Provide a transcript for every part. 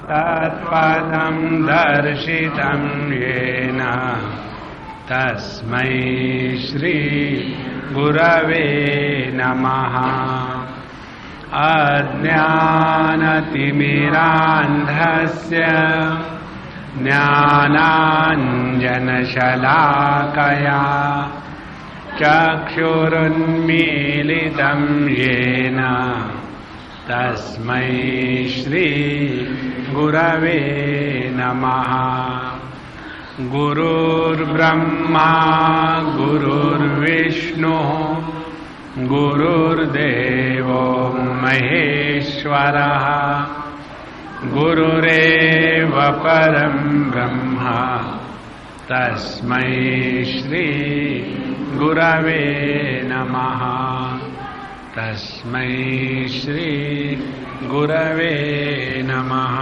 तत्पदं दर्शितं येन तस्मै श्री गुरवे नमः। अज्ञानतिमिरान्धस्य ज्ञानाञ्जनशलाकया चक्षुरुन्मीलितं येन तस्मै श्री गुरवे नमः। गुरुर्ब्रह्मा गुरुर्विष्णुः गुरुर्देवो महेश्वरः गुरुरेव परं ब्रह्म तस्मै श्री गुरवे नमः। तस्मै श्री गुरवे नमः।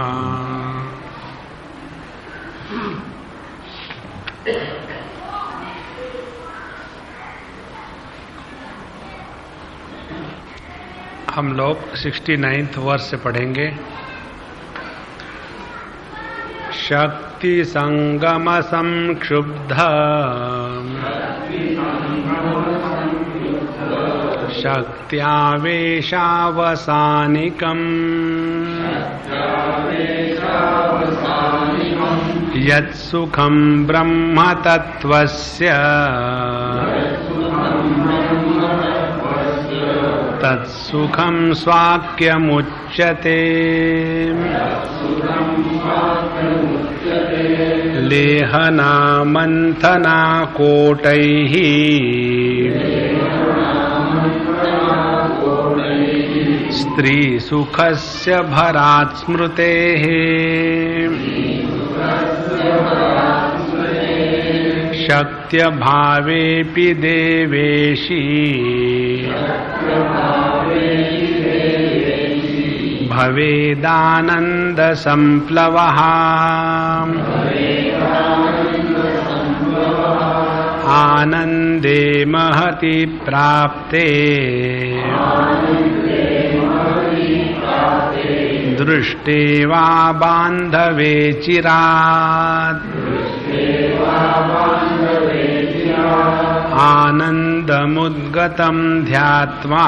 हम लोग 69th वर्ष से पढ़ेंगे। शक्ति संगम संक्षुब्ध शक्त्यावेशावसानिकम् यत्सुखं ब्रह्म तत्त्वस्य तत्सुखं स्वाक्यमुच्यते। लेहनामन्थना कोटैः स्त्रीसुखस्य भरात् स्मृतेः शक्त्यभावेऽपि देवेशी भवेदानन्दसंप्लवः। आनन्दे महति प्राप्ते दृष्टे वा बान्धवे चिरात् आनन्दमुद्गतं ध्यात्वा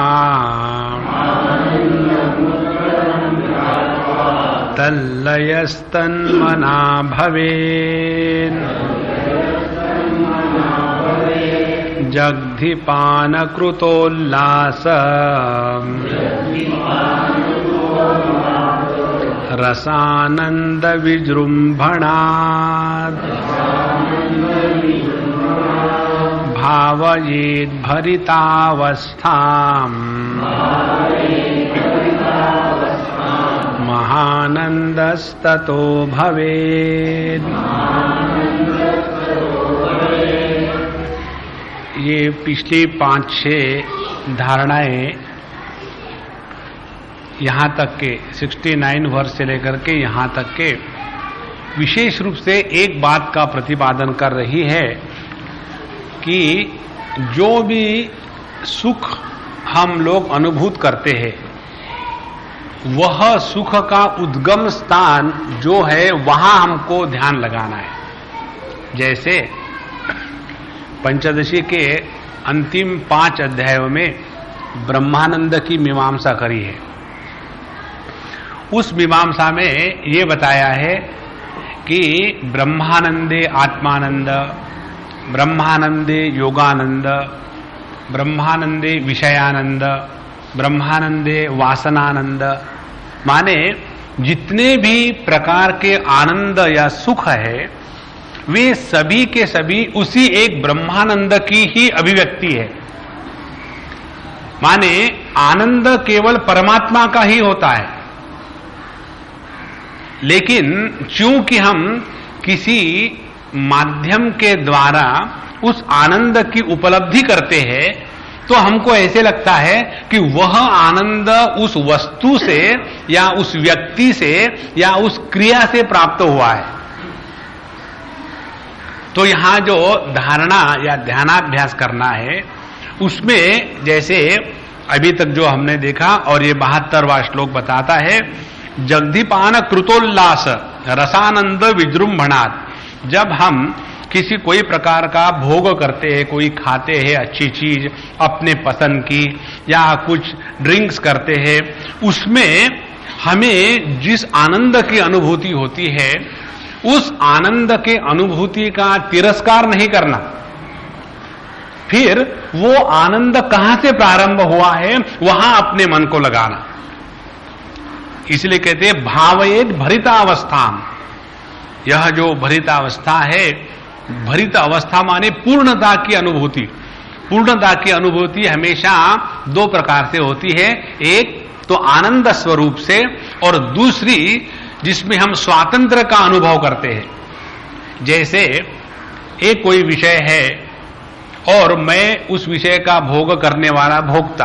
तल्लयस्तन्मना भवेत्। जग्धिपानकृतोल्लास रसानन्दविजृम्भणात् भावयेद्भरितावस्थाम् महानन्दस्ततो भवेत्। ये पिछली 5-6 धारणाएं यहाँ तक के 69 वर्ष से लेकर के यहाँ तक के विशेष रूप से एक बात का प्रतिपादन कर रही है कि जो भी सुख हम लोग अनुभूत करते हैं वह सुख का उद्गम स्थान जो है वहां हमको ध्यान लगाना है। जैसे पंचदशी के अंतिम 5 अध्यायों में ब्रह्मानंद की मीमांसा करी है। उस मीमांसा में ये बताया है कि ब्रह्मानंदे आत्मानंद, ब्रह्मानंदे योगानंद, ब्रह्मानंदे विषयानंद, ब्रह्मानंदे वासनानंद, माने जितने भी प्रकार के आनंद या सुख है वे सभी के सभी उसी एक ब्रह्मानंद की ही अभिव्यक्ति है। माने आनंद केवल परमात्मा का ही होता है, लेकिन चूंकि हम किसी माध्यम के द्वारा उस आनंद की उपलब्धि करते हैं तो हमको ऐसे लगता है कि वह आनंद उस वस्तु से या उस व्यक्ति से या उस क्रिया से प्राप्त हुआ है। तो यहां जो धारणा या ध्यानाभ्यास करना है उसमें जैसे अभी तक जो हमने देखा और ये 72वां श्लोक बताता है जगदीपान कृतोल्लास रसानंद विजृंभणात्, जब हम किसी कोई प्रकार का भोग करते हैं, कोई खाते हैं अच्छी चीज अपने पसंद की, या कुछ ड्रिंक्स करते हैं, उसमें हमें जिस आनंद की अनुभूति होती है, उस आनंद के अनुभूति का तिरस्कार नहीं करना। फिर वो आनंद कहां से प्रारंभ हुआ है वहां अपने मन को लगाना। इसलिए कहते हैं भावयेत भरितावस्था। यह जो भरितावस्था है, भरित अवस्था माने पूर्णता की अनुभूति। पूर्णता की अनुभूति हमेशा दो प्रकार से होती है, एक तो आनंद स्वरूप से, और दूसरी जिसमें हम स्वातंत्र का अनुभव करते हैं। जैसे एक कोई विषय है और मैं उस विषय का भोग करने वाला भोक्ता,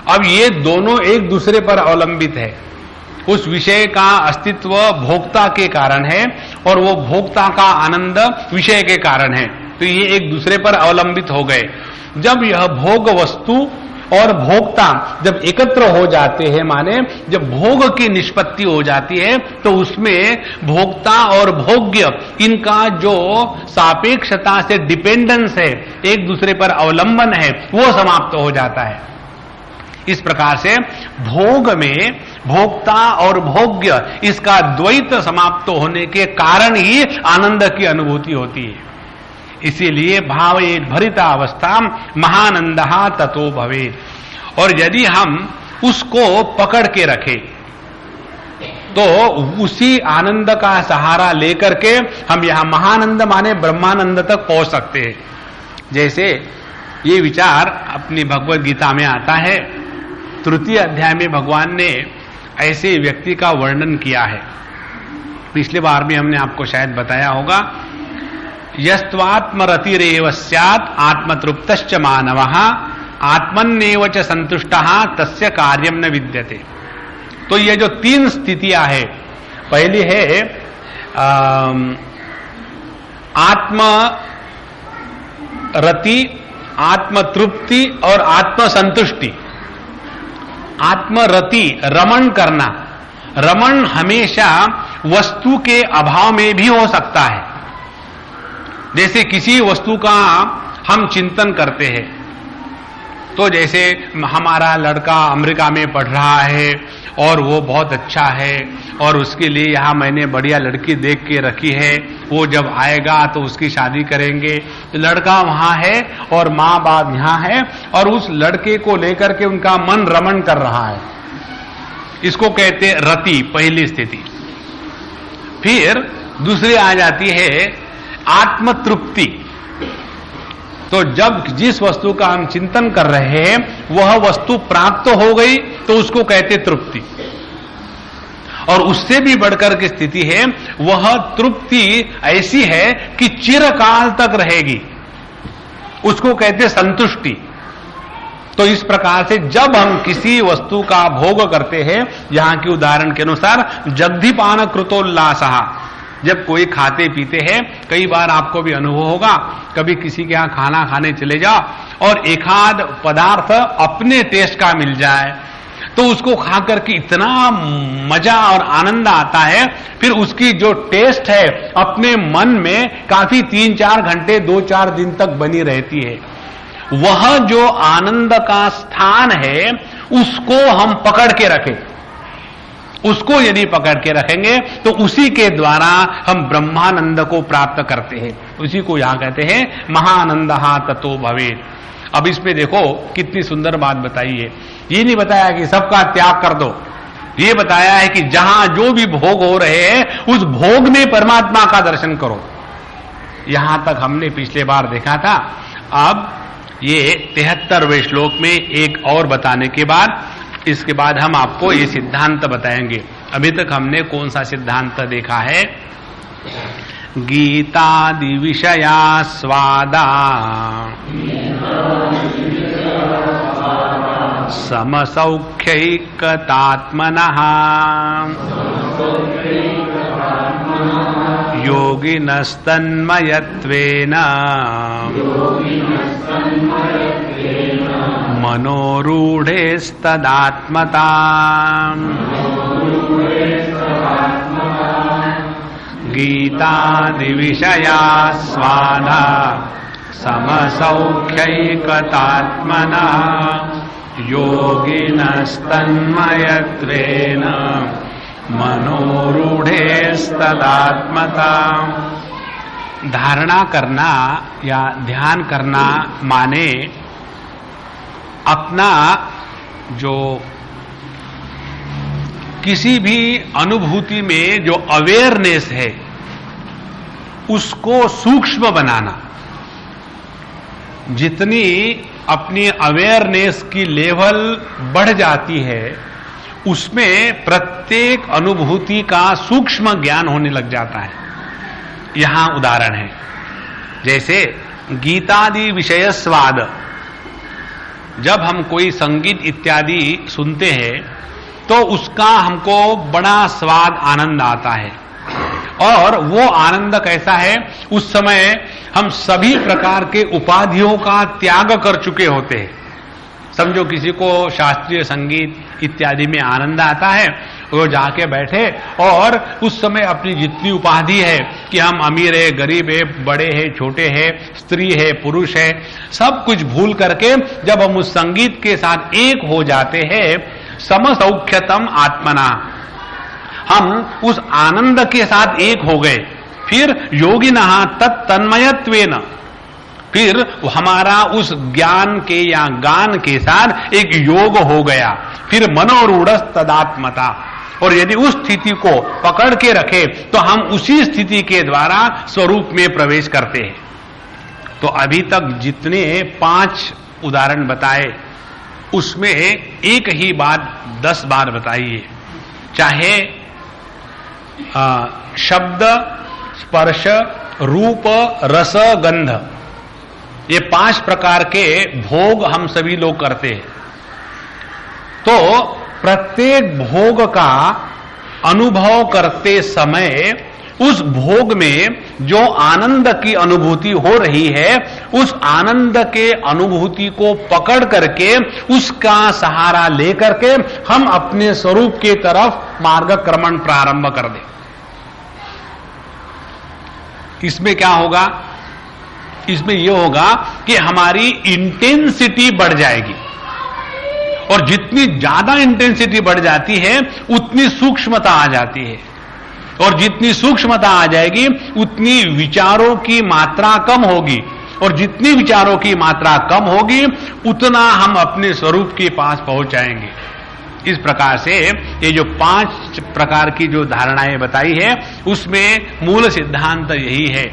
अब ये दोनों एक दूसरे पर अवलंबित है। उस विषय का अस्तित्व भोक्ता के कारण है और वो भोक्ता का आनंद विषय के कारण है, तो ये एक दूसरे पर अवलंबित हो गए। जब यह भोग वस्तु और भोक्ता जब एकत्र हो जाते हैं, माने जब भोग की निष्पत्ति हो जाती है, तो उसमें भोक्ता और भोग्य इनका जो सापेक्षता से डिपेंडेंस है, एक दूसरे पर अवलंबन है, वो समाप्त हो जाता है। इस प्रकार से भोग में भोक्ता और भोग्य इसका द्वैत समाप्त होने के कारण ही आनंद की अनुभूति होती है। इसीलिए भावयेत भरिता अवस्था महानंदः ततो भवेत्। और यदि हम उसको पकड़ के रखें तो उसी आनंद का सहारा लेकर के हम यहां महानंद माने ब्रह्मानंद तक पहुंच सकते हैं। जैसे ये विचार अपनी भगवद गीता में आता है, तृतीय अध्याय में भगवान ने ऐसे व्यक्ति का वर्णन किया है। पिछले बार भी हमने आपको शायद बताया होगा, यस्त्वात्मरतिरेव स्यात् आत्मतृप्तश्च मानवः आत्मन्नेव च संतुष्टः तस्य कार्यम न विद्यते। तो ये जो तीन स्थितियां है, पहली है आत्मरति, आत्मतृप्ति और आत्मसंतुष्टि। आत्मरति रमण करना, रमण हमेशा वस्तु के अभाव में भी हो सकता है। जैसे किसी वस्तु का हम चिंतन करते हैं, तो जैसे हमारा लड़का अमेरिका में पढ़ रहा है और वो बहुत अच्छा है और उसके लिए यहां मैंने बढ़िया लड़की देख के रखी है, वो जब आएगा तो उसकी शादी करेंगे। तो लड़का वहां है और माँ बाप यहां है और उस लड़के को लेकर के उनका मन रमण कर रहा है। इसको कहते रति, पहली स्थिति। फिर दूसरी आ जाती है आत्मतृप्ति। तो जब जिस वस्तु का हम चिंतन कर रहे हैं वह वस्तु प्राप्त हो गई तो उसको कहते तृप्ति। और उससे भी बढ़कर की स्थिति है, वह तृप्ति ऐसी है कि चिरकाल तक रहेगी, उसको कहते संतुष्टि। तो इस प्रकार से जब हम किसी वस्तु का भोग करते हैं, यहां के उदाहरण के अनुसार जगदीपान कृतोल्लासः, जब कोई खाते पीते हैं, कई बार आपको भी अनुभव होगा, कभी किसी के यहां खाना खाने चले जाओ और एकाध पदार्थ अपने टेस्ट का मिल जाए तो उसको खाकर के इतना मजा और आनंद आता है, फिर उसकी जो टेस्ट है अपने मन में काफी 3-4 घंटे 2-4 दिन तक बनी रहती है। वह जो आनंद का स्थान है उसको हम पकड़ के रखें, उसको यदि पकड़ के रखेंगे तो उसी के द्वारा हम ब्रह्मानंद को प्राप्त करते हैं। उसी को यहां कहते हैं महानंदः ततो भवेत्। अब इसमें देखो कितनी सुंदर बात बताई है। ये नहीं बताया कि सबका त्याग कर दो, ये बताया है कि जहां जो भी भोग हो रहे हैं उस भोग में परमात्मा का दर्शन करो। यहां तक हमने पिछले बार देखा था। अब ये 73वें श्लोक में एक और बताने के बाद, इसके बाद हम आपको ये सिद्धांत बताएंगे। अभी तक हमने कौन सा सिद्धांत देखा है? गीतादि विषया स्वादा समसौख्यैकतात्मनः योगिनस्तन्मयत्वेन मनोरूढेस्तदात्मता। गीतादि विषया स्वादा समसौख्यैकतात्मनः योगिनस्तन्मयत्वेन मनोरूढ़ेस्तदात्मता। धारणा करना या ध्यान करना माने अपना जो किसी भी अनुभूति में जो अवेयरनेस है उसको सूक्ष्म बनाना। जितनी अपनी अवेयरनेस की लेवल बढ़ जाती है उसमें प्रत्येक अनुभूति का सूक्ष्म ज्ञान होने लग जाता है। यहां उदाहरण है, जैसे गीतादि विषय स्वाद। जब हम कोई संगीत इत्यादि सुनते हैं तो उसका हमको बड़ा स्वाद आनंद आता है, और वो आनंद कैसा है, उस समय हम सभी प्रकार के उपाधियों का त्याग कर चुके होते हैं। समझो किसी को शास्त्रीय संगीत इत्यादि में आनंद आता है, वो जाके बैठे और उस समय अपनी जितनी उपाधि है कि हम अमीर है, गरीब है, बड़े हैं, छोटे हैं, स्त्री है, पुरुष है, सब कुछ भूल करके जब हम उस संगीत के साथ एक हो जाते हैं, समसौख्यतम आत्मना, हम उस आनंद के साथ एक हो गए। फिर योगिनः तत्तन्मयत्वेन, फिर हमारा उस ज्ञान के या गान के साथ एक योग हो गया। फिर मनोरूढ़स्तदात्मता, और यदि उस स्थिति को पकड़ के रखे तो हम उसी स्थिति के द्वारा स्वरूप में प्रवेश करते हैं। तो अभी तक जितने 5 उदाहरण बताए उसमें एक ही बात 10 बार बताइए, चाहे शब्द, स्पर्श, रूप, रस, गंध, ये 5 प्रकार के भोग हम सभी लोग करते हैं। तो प्रत्येक भोग का अनुभव करते समय उस भोग में जो आनंद की अनुभूति हो रही है, उस आनंद के अनुभूति को पकड़ करके उसका सहारा लेकर के हम अपने स्वरूप के तरफ मार्गक्रमण प्रारंभ कर दें। इसमें क्या होगा? इसमें यह होगा कि हमारी इंटेंसिटी बढ़ जाएगी, और जितनी ज्यादा इंटेंसिटी बढ़ जाती है उतनी सूक्ष्मता आ जाती है, और जितनी सूक्ष्मता आ जाएगी उतनी विचारों की मात्रा कम होगी, और जितनी विचारों की मात्रा कम होगी उतना हम अपने स्वरूप के पास पहुंच जाएंगे। इस प्रकार से ये जो 5 प्रकार की जो धारणाएं बताई है उसमें मूल सिद्धांत यही है।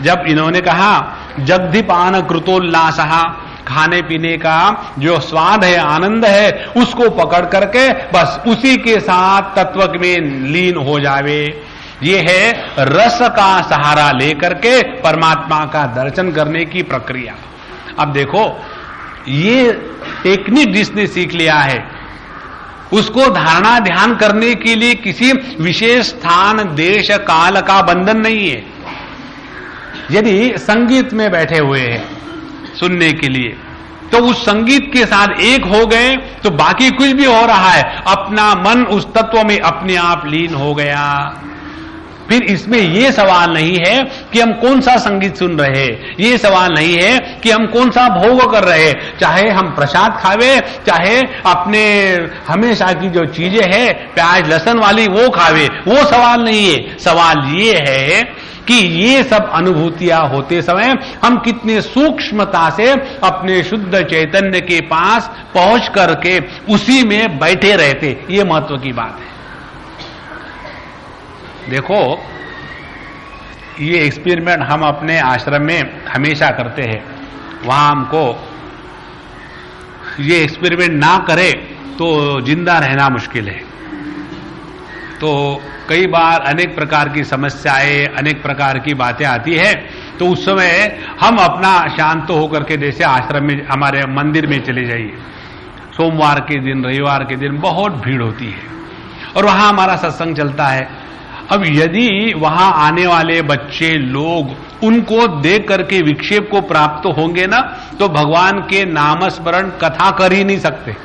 जब इन्होंने कहा जगधिपान कृतोल्लासः, खाने पीने का जो स्वाद है, आनंद है, उसको पकड़ करके बस उसी के साथ तत्व में लीन हो जावे, ये है रस का सहारा लेकर के परमात्मा का दर्शन करने की प्रक्रिया। अब देखो, ये टेक्निक जिसने सीख लिया है उसको धारणा ध्यान करने के लिए किसी विशेष स्थान, देश, काल का बंधन नहीं है। यदि संगीत में बैठे हुए हैं सुनने के लिए, तो उस संगीत के साथ एक हो गए तो बाकी कुछ भी हो रहा है, अपना मन उस तत्व में अपने आप लीन हो गया। फिर इसमें यह सवाल नहीं है कि हम कौन सा संगीत सुन रहे हैं, यह सवाल नहीं है कि हम कौन सा भोग कर रहे हैं, चाहे हम प्रसाद खावे, चाहे अपने हमेशा की जो चीजें हैं प्याज लहसुन वाली वो खावे, वो सवाल नहीं है। सवाल ये है कि ये सब अनुभूतियां होते समय हम कितने सूक्ष्मता से अपने शुद्ध चैतन्य के पास पहुंच करके उसी में बैठे रहते, ये महत्व की बात है। देखो, ये एक्सपेरिमेंट हम अपने आश्रम में हमेशा करते हैं। वहां हमको ये एक्सपेरिमेंट ना करे तो जिंदा रहना मुश्किल है। तो कई बार अनेक प्रकार की समस्याएं, अनेक प्रकार की बातें आती है, तो उस समय हम अपना शांत होकर के जैसे आश्रम में, हमारे मंदिर में चले जाइए। सोमवार के दिन, रविवार के दिन बहुत भीड़ होती है और वहां हमारा सत्संग चलता है। अब यदि वहां आने वाले बच्चे लोग उनको देख करके विक्षेप को प्राप्त होंगे ना, तो भगवान के नामस्मरण कथा कर ही नहीं सकते।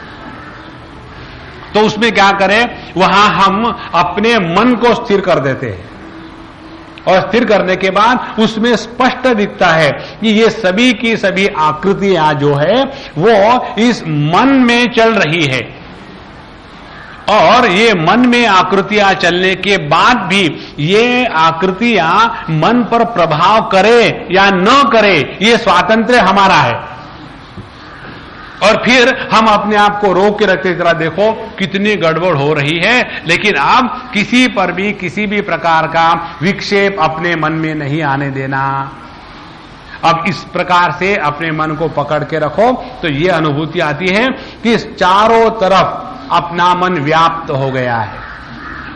तो उसमें क्या करें, वहां हम अपने मन को स्थिर कर देते हैं। और स्थिर करने के बाद उसमें स्पष्ट दिखता है कि ये सभी की सभी आकृतियां जो है वो इस मन में चल रही है, और ये मन में आकृतियां चलने के बाद भी ये आकृतियां मन पर प्रभाव करे या न करे, ये स्वातंत्र्य हमारा है। और फिर हम अपने आप को रोक के रखते, जरा देखो कितनी गड़बड़ हो रही है, लेकिन अब किसी पर भी किसी भी प्रकार का विक्षेप अपने मन में नहीं आने देना। अब इस प्रकार से अपने मन को पकड़ के रखो तो ये अनुभूति आती है कि चारों तरफ अपना मन व्याप्त हो गया है,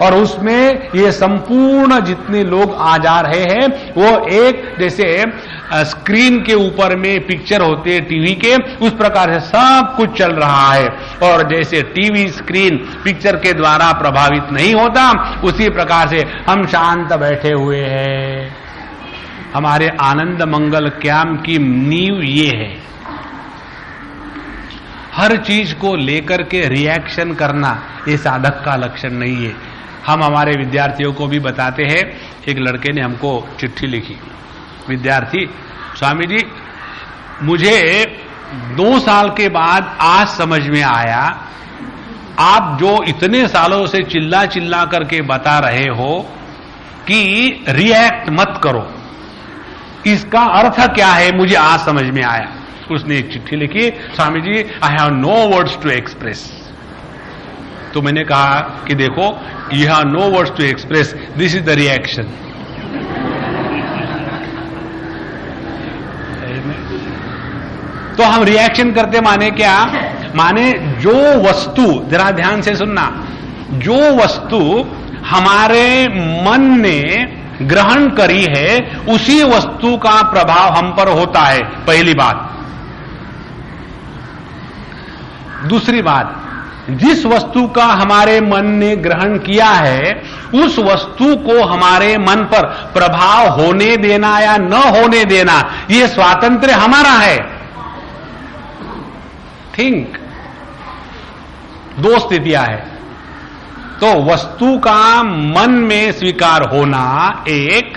और उसमें ये संपूर्ण जितने लोग आ जा रहे हैं वो एक जैसे स्क्रीन के ऊपर में पिक्चर होते हैं टीवी के, उस प्रकार से सब कुछ चल रहा है। और जैसे टीवी स्क्रीन पिक्चर के द्वारा प्रभावित नहीं होता, उसी प्रकार से हम शांत बैठे हुए हैं। हमारे आनंद मंगल कैंप की नींव ये है। हर चीज को लेकर के रिएक्शन करना ये साधक का लक्षण नहीं है। हम हमारे विद्यार्थियों को भी बताते हैं। एक लड़के ने हमको चिट्ठी लिखी, विद्यार्थी, स्वामी जी मुझे 2 साल के बाद आज समझ में आया, आप जो इतने सालों से चिल्ला चिल्ला करके बता रहे हो कि रिएक्ट मत करो, इसका अर्थ क्या है, मुझे आज समझ में आया। उसने एक चिट्ठी लिखी, Swami ji I have no words to express. तो मैंने कहा कि देखो, you have no words to express, this is the reaction. तो हम रिएक्शन करते माने क्या, माने जो वस्तु, जरा ध्यान से सुनना, जो वस्तु हमारे मन ने ग्रहण करी है उसी वस्तु का प्रभाव हम पर होता है, पहली बात। दूसरी बात, जिस वस्तु का हमारे मन ने ग्रहण किया है उस वस्तु को हमारे मन पर प्रभाव होने देना या न होने देना, यह स्वातंत्र्य हमारा है। थिंक, 2 स्थितियां है। तो वस्तु का मन में स्वीकार होना एक,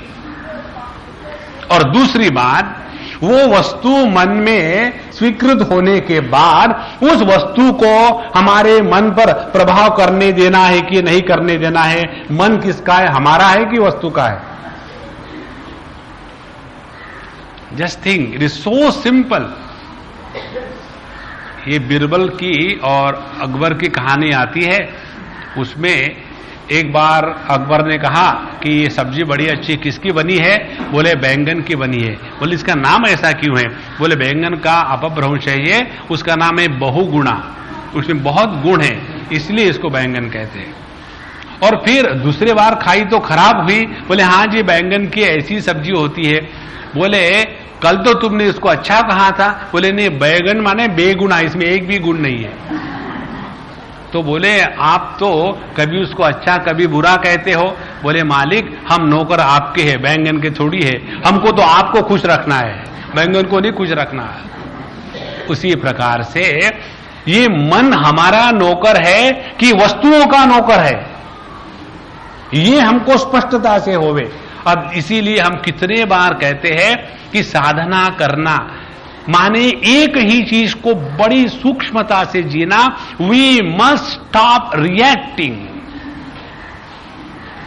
और दूसरी बात, वो वस्तु मन में स्वीकृत होने के बाद उस वस्तु को हमारे मन पर प्रभाव करने देना है कि नहीं करने देना है। मन किसका है, हमारा है कि वस्तु का है? Just think, it is so simple. ये बिरबल की और अकबर की कहानी आती है। उसमें एक बार अकबर ने कहा कि ये सब्जी बड़ी अच्छी किसकी बनी है? बोले बैंगन की बनी है। बोले इसका नाम ऐसा क्यों है? बोले बैंगन का अपभ्रंश है ये, उसका नाम है बहुगुणा, उसमें बहुत गुण है, इसलिए इसको बैंगन कहते हैं। और फिर दूसरे बार खाई तो खराब हुई। बोले हाँ जी, बैंगन की ऐसी सब्जी होती है। बोले कल तो तुमने इसको अच्छा कहा था। बोले नहीं, बैंगन माने बेगुणा, इसमें एक भी गुण नहीं है। तो बोले आप तो कभी उसको अच्छा कभी बुरा कहते हो। बोले मालिक, हम नौकर आपके हैं, बैंगन के थोड़ी है, हमको तो आपको खुश रखना है, बैंगन को नहीं खुश रखना है। उसी प्रकार से ये मन हमारा नौकर है कि वस्तुओं का नौकर है, ये हमको स्पष्टता से होवे। अब इसीलिए हम कितने बार कहते हैं कि साधना करना माने एक ही चीज को बड़ी सूक्ष्मता से जीना। We must stop reacting.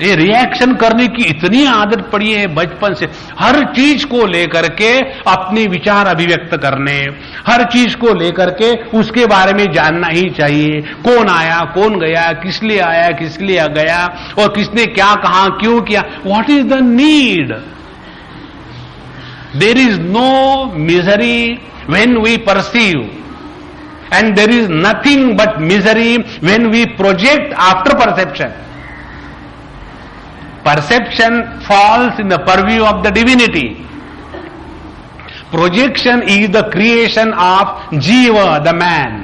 ये रिएक्शन करने की इतनी आदत पड़ी है बचपन से, हर चीज को लेकर के अपने विचार अभिव्यक्त करने, हर चीज को लेकर के उसके बारे में जानना ही चाहिए। कौन आया, कौन गया, किस लिए आया, किस लिए गया, और किसने क्या कहा, क्यों किया। What is the need? There is no misery when we perceive, and there is nothing but misery when we project after perception. Perception falls in the purview of the divinity. Projection is the creation of Jiva, the man.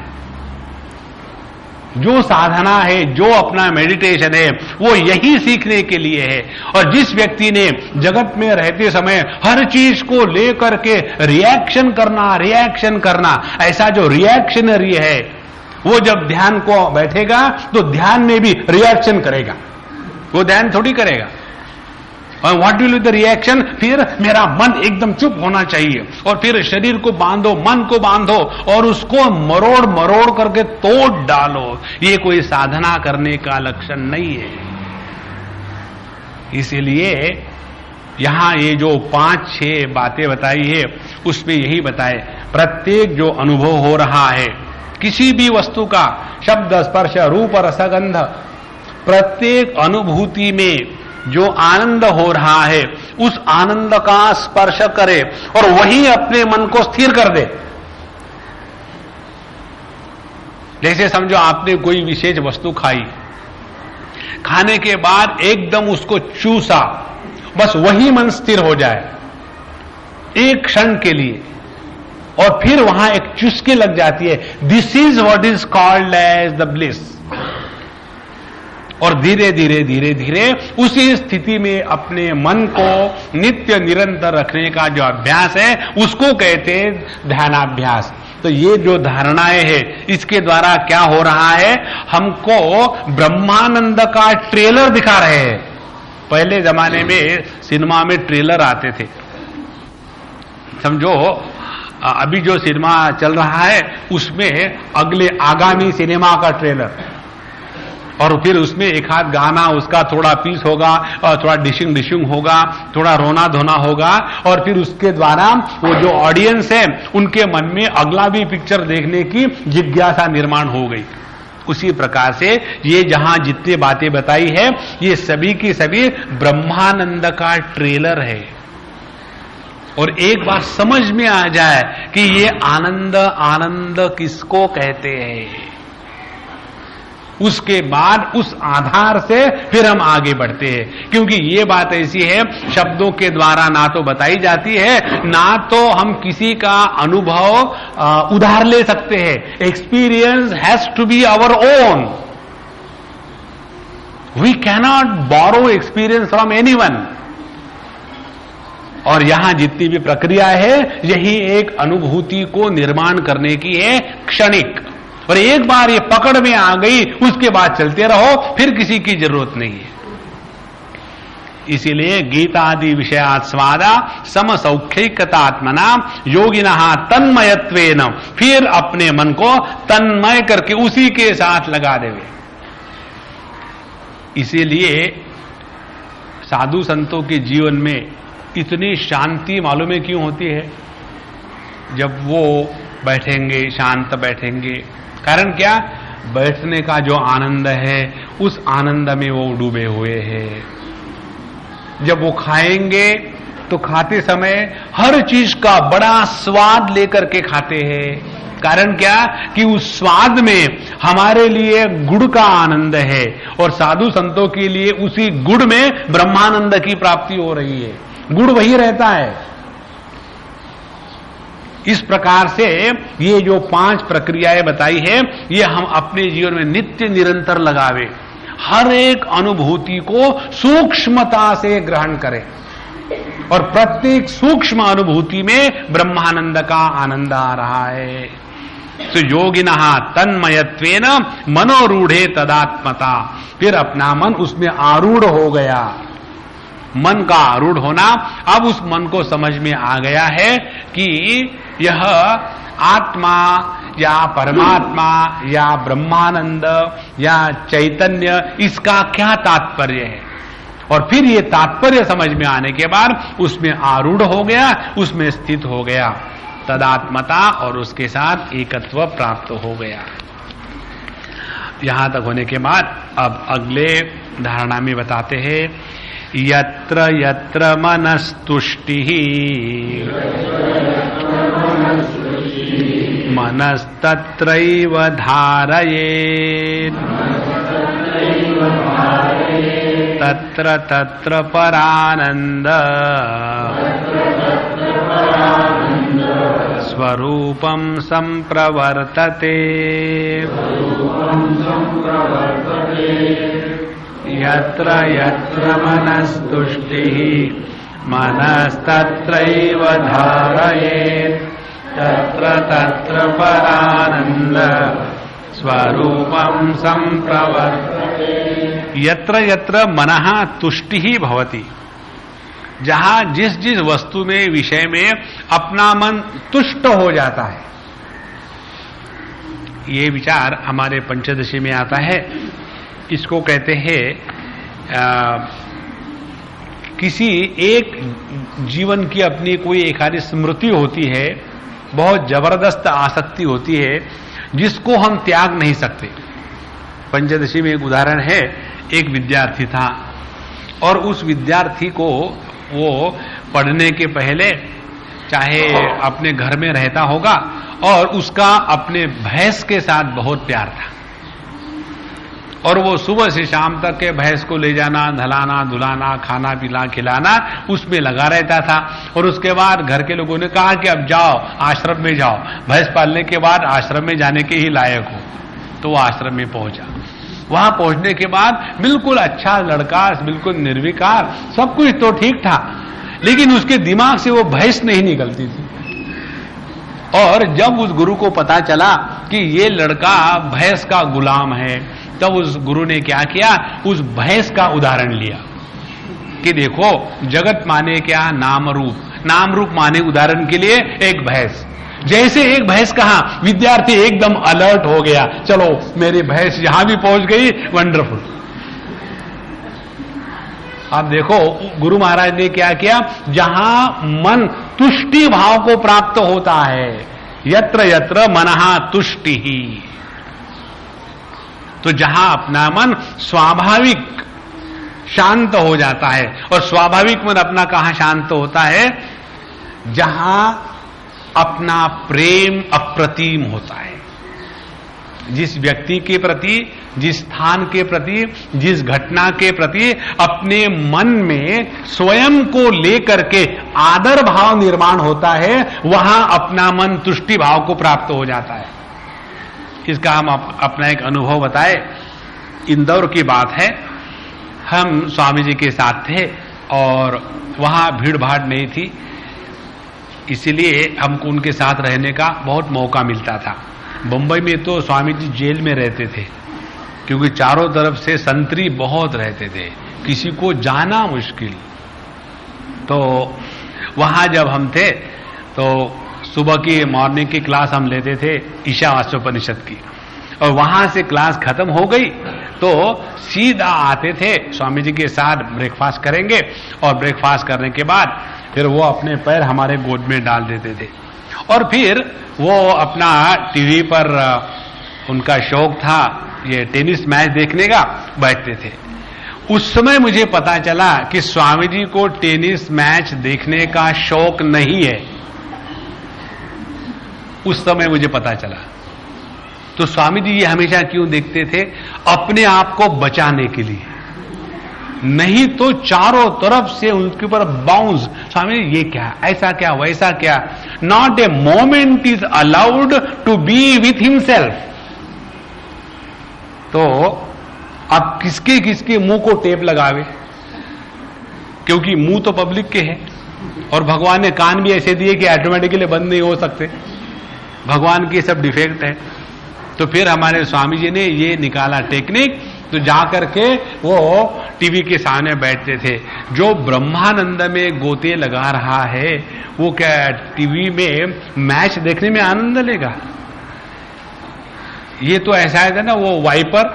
जो साधना है, जो अपना meditation है, वो यही सीखने के लिए है। और जिस व्यक्ति ने जगत में रहते समय हर चीज को लेकर के रिएक्शन करना, ऐसा जो रिएक्शनरी है, वो जब ध्यान को बैठेगा तो ध्यान में भी रिएक्शन करेगा, वो ध्यान थोड़ी करेगा। और what will be the reaction? फिर मेरा मन एकदम चुप होना चाहिए, और फिर शरीर को बांधो, मन को बांधो और उसको मरोड़ मरोड़ करके तोड़ डालो। ये कोई साधना करने का लक्षण नहीं है। इसीलिए यहां ये जो 5-6 बातें बताई है उसमें यही बताए, प्रत्येक जो अनुभव हो रहा है किसी भी वस्तु का, शब्द स्पर्श रूप रसगंध, प्रत्येक अनुभूति में जो आनंद हो रहा है उस आनंद का स्पर्श करे और वही अपने मन को स्थिर कर दे। जैसे समझो आपने कोई विशेष वस्तु खाई, खाने के बाद एकदम उसको चूसा, बस वही मन स्थिर हो जाए एक क्षण के लिए, और फिर वहां एक चुस्की लग जाती है। This is what is called as the bliss. और धीरे धीरे धीरे धीरे उसी स्थिति में अपने मन को नित्य निरंतर रखने का जो अभ्यास है उसको कहते हैं ध्यानाभ्यास। तो ये जो धारणाएं हैं इसके द्वारा क्या हो रहा है, हमको ब्रह्मानंद का ट्रेलर दिखा रहे हैं। पहले जमाने में सिनेमा में ट्रेलर आते थे, समझो अभी जो सिनेमा चल रहा है उसमें अगले आगामी सिनेमा का ट्रेलर, और फिर उसमें एक आध गाना उसका थोड़ा पीस होगा और थोड़ा डिशिंग होगा, थोड़ा रोना धोना होगा, और फिर उसके द्वारा वो जो ऑडियंस है उनके मन में अगला भी पिक्चर देखने की जिज्ञासा निर्माण हो गई। उसी प्रकार से ये जहां जितनी बातें बताई है ये सभी की सभी ब्रह्मानंद का ट्रेलर है। और एक बात समझ में आ जाए कि ये आनंद आनंद किसको कहते हैं, उसके बाद उस आधार से फिर हम आगे बढ़ते हैं। क्योंकि ये बात ऐसी है, शब्दों के द्वारा ना तो बताई जाती है, ना तो हम किसी का अनुभव उधार ले सकते हैं। Experience has to be our own. We cannot borrow experience from anyone. और यहां जितनी भी प्रक्रिया है यही एक अनुभूति को निर्माण करने की है, क्षणिक। और एक बार ये पकड़ में आ गई उसके बाद चलते रहो, फिर किसी की जरूरत नहीं है। इसीलिए गीतादि विषयास्वादा समसौख्यिकतात्मना योगिनः तन्मयत्वेन, फिर अपने मन को तन्मय करके उसी के साथ लगा देवे। इसीलिए साधु संतों के जीवन में इतनी शांति मालूम है क्यों होती है? जब वो बैठेंगे, शांत बैठेंगे, कारण क्या? बैठने का जो आनंद है उस आनंद में वो डूबे हुए हैं। जब वो खाएंगे तो खाते समय हर चीज का बड़ा स्वाद लेकर के खाते हैं। कारण क्या? कि उस स्वाद में हमारे लिए गुड़ का आनंद है और साधु संतों के लिए उसी गुड़ में ब्रह्मानंद की प्राप्ति हो रही है। गुड़ वही रहता है। इस प्रकार से ये जो 5 प्रक्रियाएं बताई है ये हम अपने जीवन में नित्य निरंतर लगावे, हर एक अनुभूति को सूक्ष्मता से ग्रहण करें और प्रत्येक सूक्ष्म अनुभूति में ब्रह्मानंद का आनंद आ रहा है। तो योगिनः तन्मयत्वेन मनोरूढ़े तदात्मता, फिर अपना मन उसमें आरूढ़ हो गया। मन का आरूढ़ होना, अब उस मन को समझ में आ गया है कि यह आत्मा या परमात्मा या ब्रह्मानंद या चैतन्य, इसका क्या तात्पर्य है। और फिर ये तात्पर्य समझ में आने के बाद उसमें आरूढ़ हो गया, उसमें स्थित हो गया, तदात्मता, और उसके साथ एकत्व प्राप्त हो गया। यहां तक होने के बाद अब अगले धारणा में बताते हैं, यत्र यत्र मनस्तुष्टिः मनस्तत्रैव धारयेत् तत्र तत्र परानंद स्वरूपं संप्रवर्तते। यत्र यत्र मनस्तुष्टिः मनस्तत्रैव धारयेत् तत्र तत्र परानंद स्वरूपं संप्रवर्तते। यत्र यत्र मनः तुष्टिः भवति, जहां जिस जिस वस्तु में, विषय में अपना मन तुष्ट हो जाता है, ये विचार हमारे पंचदशी में आता है। इसको कहते हैं किसी एक जीवन की अपनी कोई एक आधी स्मृति होती है, बहुत जबरदस्त आसक्ति होती है, जिसको हम त्याग नहीं सकते। पंचदशी में एक उदाहरण है, एक विद्यार्थी था और उस विद्यार्थी को वो पढ़ने के पहले चाहे अपने घर में रहता होगा और उसका अपने भैंस के साथ बहुत प्यार था और वो सुबह से शाम तक के भैंस को ले जाना, नहलाना, धुलाना, खाना पीना, खिलाना, उसमें लगा रहता था। और उसके बाद घर के लोगों ने कहा कि अब जाओ, आश्रम में जाओ, भैंस पालने के बाद आश्रम में जाने के ही लायक हो। तो वो आश्रम में पहुंचा। वहां पहुंचने के बाद बिल्कुल अच्छा लड़का, बिल्कुल निर्विकार, सब कुछ तो ठीक था, लेकिन उसके दिमाग से वो भैंस नहीं निकलती थी। और जब उस गुरु को पता चला कि ये लड़का भैंस का गुलाम है, तब उस गुरु ने क्या किया, उस भैंस का उदाहरण लिया कि देखो, जगत माने क्या, नाम रूप, नाम रूप माने उदाहरण के लिए एक भैंस। जैसे एक भैंस कहा, विद्यार्थी एकदम अलर्ट हो गया, चलो मेरी भैंस यहां भी पहुंच गई, वंडरफुल। आप देखो गुरु महाराज ने क्या किया, जहां मन तुष्टि भाव को प्राप्त होता है, यत्र यत्र मनहा तुष्टि ही, तो जहां अपना मन स्वाभाविक शांत हो जाता है। और स्वाभाविक मन अपना कहां शांत होता है, जहां अपना प्रेम अप्रतिम होता है। जिस व्यक्ति के प्रति, जिस स्थान के प्रति, जिस घटना के प्रति अपने मन में स्वयं को लेकर के आदर भाव निर्माण होता है, वहां अपना मन तुष्टि भाव को प्राप्त हो जाता है। इसका हम अपना एक अनुभव बताए। इंदौर की बात है, हम स्वामी जी के साथ थे और वहां भीड़ भाड़ नहीं थी, इसीलिए हमको उनके साथ रहने का बहुत मौका मिलता था। बंबई में तो स्वामी जी जेल में रहते थे, क्योंकि चारों तरफ से संतरी बहुत रहते थे, किसी को जाना मुश्किल। तो वहां जब हम थे तो सुबह की मॉर्निंग की क्लास हम लेते थे, ईशावास्योपनिषद की, और वहां से क्लास खत्म हो गई तो सीधा आते थे, स्वामी जी के साथ ब्रेकफास्ट करेंगे और ब्रेकफास्ट करने के बाद फिर वो अपने पैर हमारे गोद में डाल देते थे और फिर वो अपना टीवी पर, उनका शौक था ये टेनिस मैच देखने का, बैठते थे। उस समय मुझे पता चला कि स्वामी जी को टेनिस मैच देखने का शौक नहीं है। उस समय मुझे पता चला। तो स्वामी जी ये हमेशा क्यों देखते थे, अपने आप को बचाने के लिए, नहीं तो चारों तरफ से उनके ऊपर बाउंस, स्वामी जी ये क्या, ऐसा क्या, वैसा क्या। Not a moment is allowed to be with himself. तो अब किसके किसके मुंह को टेप लगावे, क्योंकि मुंह तो पब्लिक के है और भगवान ने कान भी ऐसे दिए कि ऑटोमेटिकली बंद नहीं हो सकते, भगवान के सब डिफेक्ट है। तो फिर हमारे स्वामी जी ने ये निकाला टेक्निक, तो जाकर के वो टीवी के सामने बैठते थे। जो ब्रह्मानंद में गोते लगा रहा है, वो क्या टीवी में मैच देखने में आनंद लेगा? ये तो ऐसा है ना, वो वाइपर,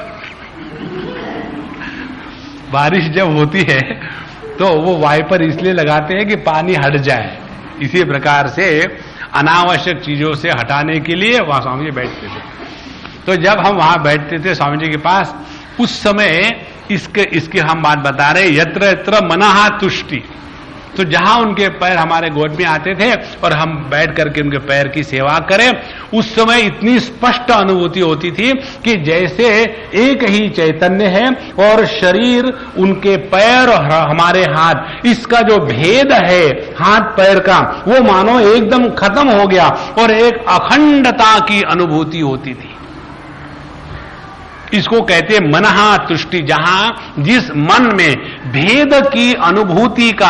बारिश जब होती है तो वो वाइपर इसलिए लगाते हैं कि पानी हट जाए। इसी प्रकार से अनावश्यक चीजों से हटाने के लिए वहां स्वामी जी बैठते थे। तो जब हम वहां बैठते थे स्वामी जी के पास, उस समय इसके हम बात बता रहे, यत्र यत्र मनहा तुष्टि। तो जहां उनके पैर हमारे गोद में आते थे और हम बैठ करके उनके पैर की सेवा करें, उस समय इतनी स्पष्ट अनुभूति होती थी कि जैसे एक ही चैतन्य है और शरीर, उनके पैर और हमारे हाथ, इसका जो भेद है हाथ पैर का, वो मानो एकदम खत्म हो गया और एक अखंडता की अनुभूति होती थी। इसको कहते हैं मनहा तुष्टि, जहां जिस मन में भेद की अनुभूति का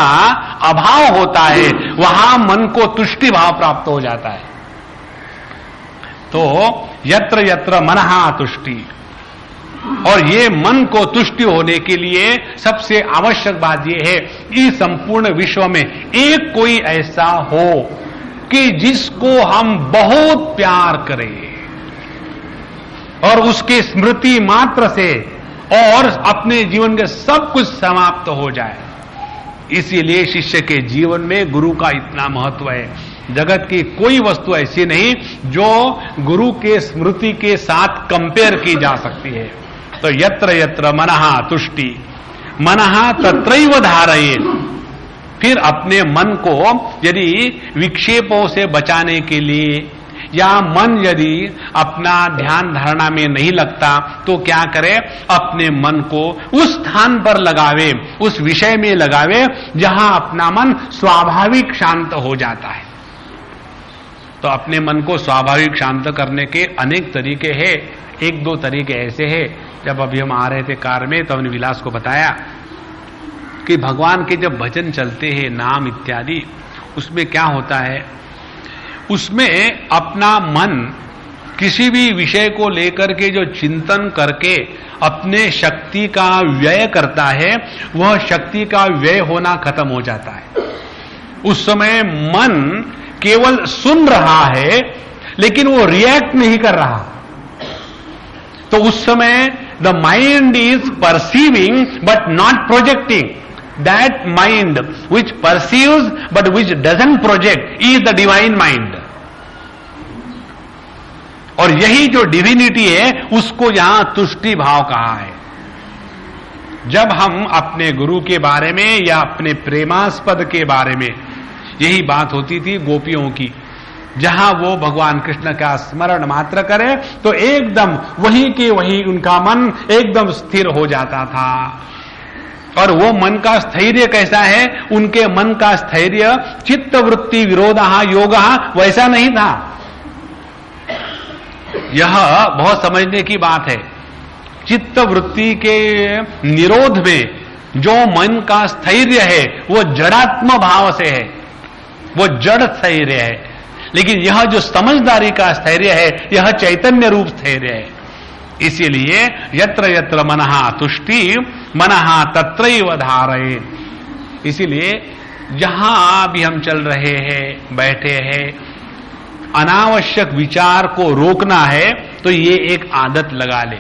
अभाव होता है, वहां मन को तुष्टि भाव प्राप्त हो जाता है। तो यत्र यत्र मनहा तुष्टि, और ये मन को तुष्टि होने के लिए सबसे आवश्यक बात यह है कि संपूर्ण विश्व में एक कोई ऐसा हो कि जिसको हम बहुत प्यार करें और उसके स्मृति मात्र से और अपने जीवन के सब कुछ समाप्त हो जाए। इसीलिए शिष्य के जीवन में गुरु का इतना महत्व है। जगत की कोई वस्तु ऐसी नहीं जो गुरु के स्मृति के साथ कंपेयर की जा सकती है। तो यत्र यत्र मनः तुष्टि मनः तत्रैव धारयेत्। फिर अपने मन को यदि विक्षेपों से बचाने के लिए या मन यदि अपना ध्यान धारणा में नहीं लगता तो क्या करे, अपने मन को उस स्थान पर लगावे, उस विषय में लगावे जहां अपना मन स्वाभाविक शांत हो जाता है। तो अपने मन को स्वाभाविक शांत करने के अनेक तरीके हैं। एक दो तरीके ऐसे हैं, जब अभी हम आ रहे थे कार में तो हमने विलास को बताया कि भगवान के जब भजन चलते हैं, नाम इत्यादि, उसमें क्या होता है, उसमें अपना मन किसी भी विषय को लेकर के जो चिंतन करके अपने शक्ति का व्यय करता है, वह शक्ति का व्यय होना खत्म हो जाता है। उस समय मन केवल सुन रहा है लेकिन वो रिएक्ट नहीं कर रहा। तो उस समय the mind is perceiving but not projecting. That mind which perceives but which doesn't project is the divine mind. और यही जो डिविनिटी है उसको यहां तुष्टि भाव कहा है। जब हम अपने गुरु के बारे में या अपने प्रेमास्पद के बारे में, यही बात होती थी गोपियों की, जहां वो भगवान कृष्ण का स्मरण मात्र करे तो एकदम वही के वही उनका मन एकदम स्थिर हो जाता था। और वो मन का स्थैर्य कैसा है, उनके मन का स्थैर्य चित्त वृत्ति विरोधः योगः वैसा नहीं था। यह बहुत समझने की बात है। चित्त वृत्ति के निरोध में जो मन का स्थैर्य है वो जड़ात्म भाव से है, वो जड़ स्थैर्य है। लेकिन यह जो समझदारी का स्थैर्य है यह चैतन्य रूप स्थैर्य है। इसीलिए यत्र यत्र मनः तुष्टि मनः तत्रैव धारयेत्। इसीलिए जहां भी हम चल रहे हैं, बैठे हैं, अनावश्यक विचार को रोकना है तो ये एक आदत लगा ले।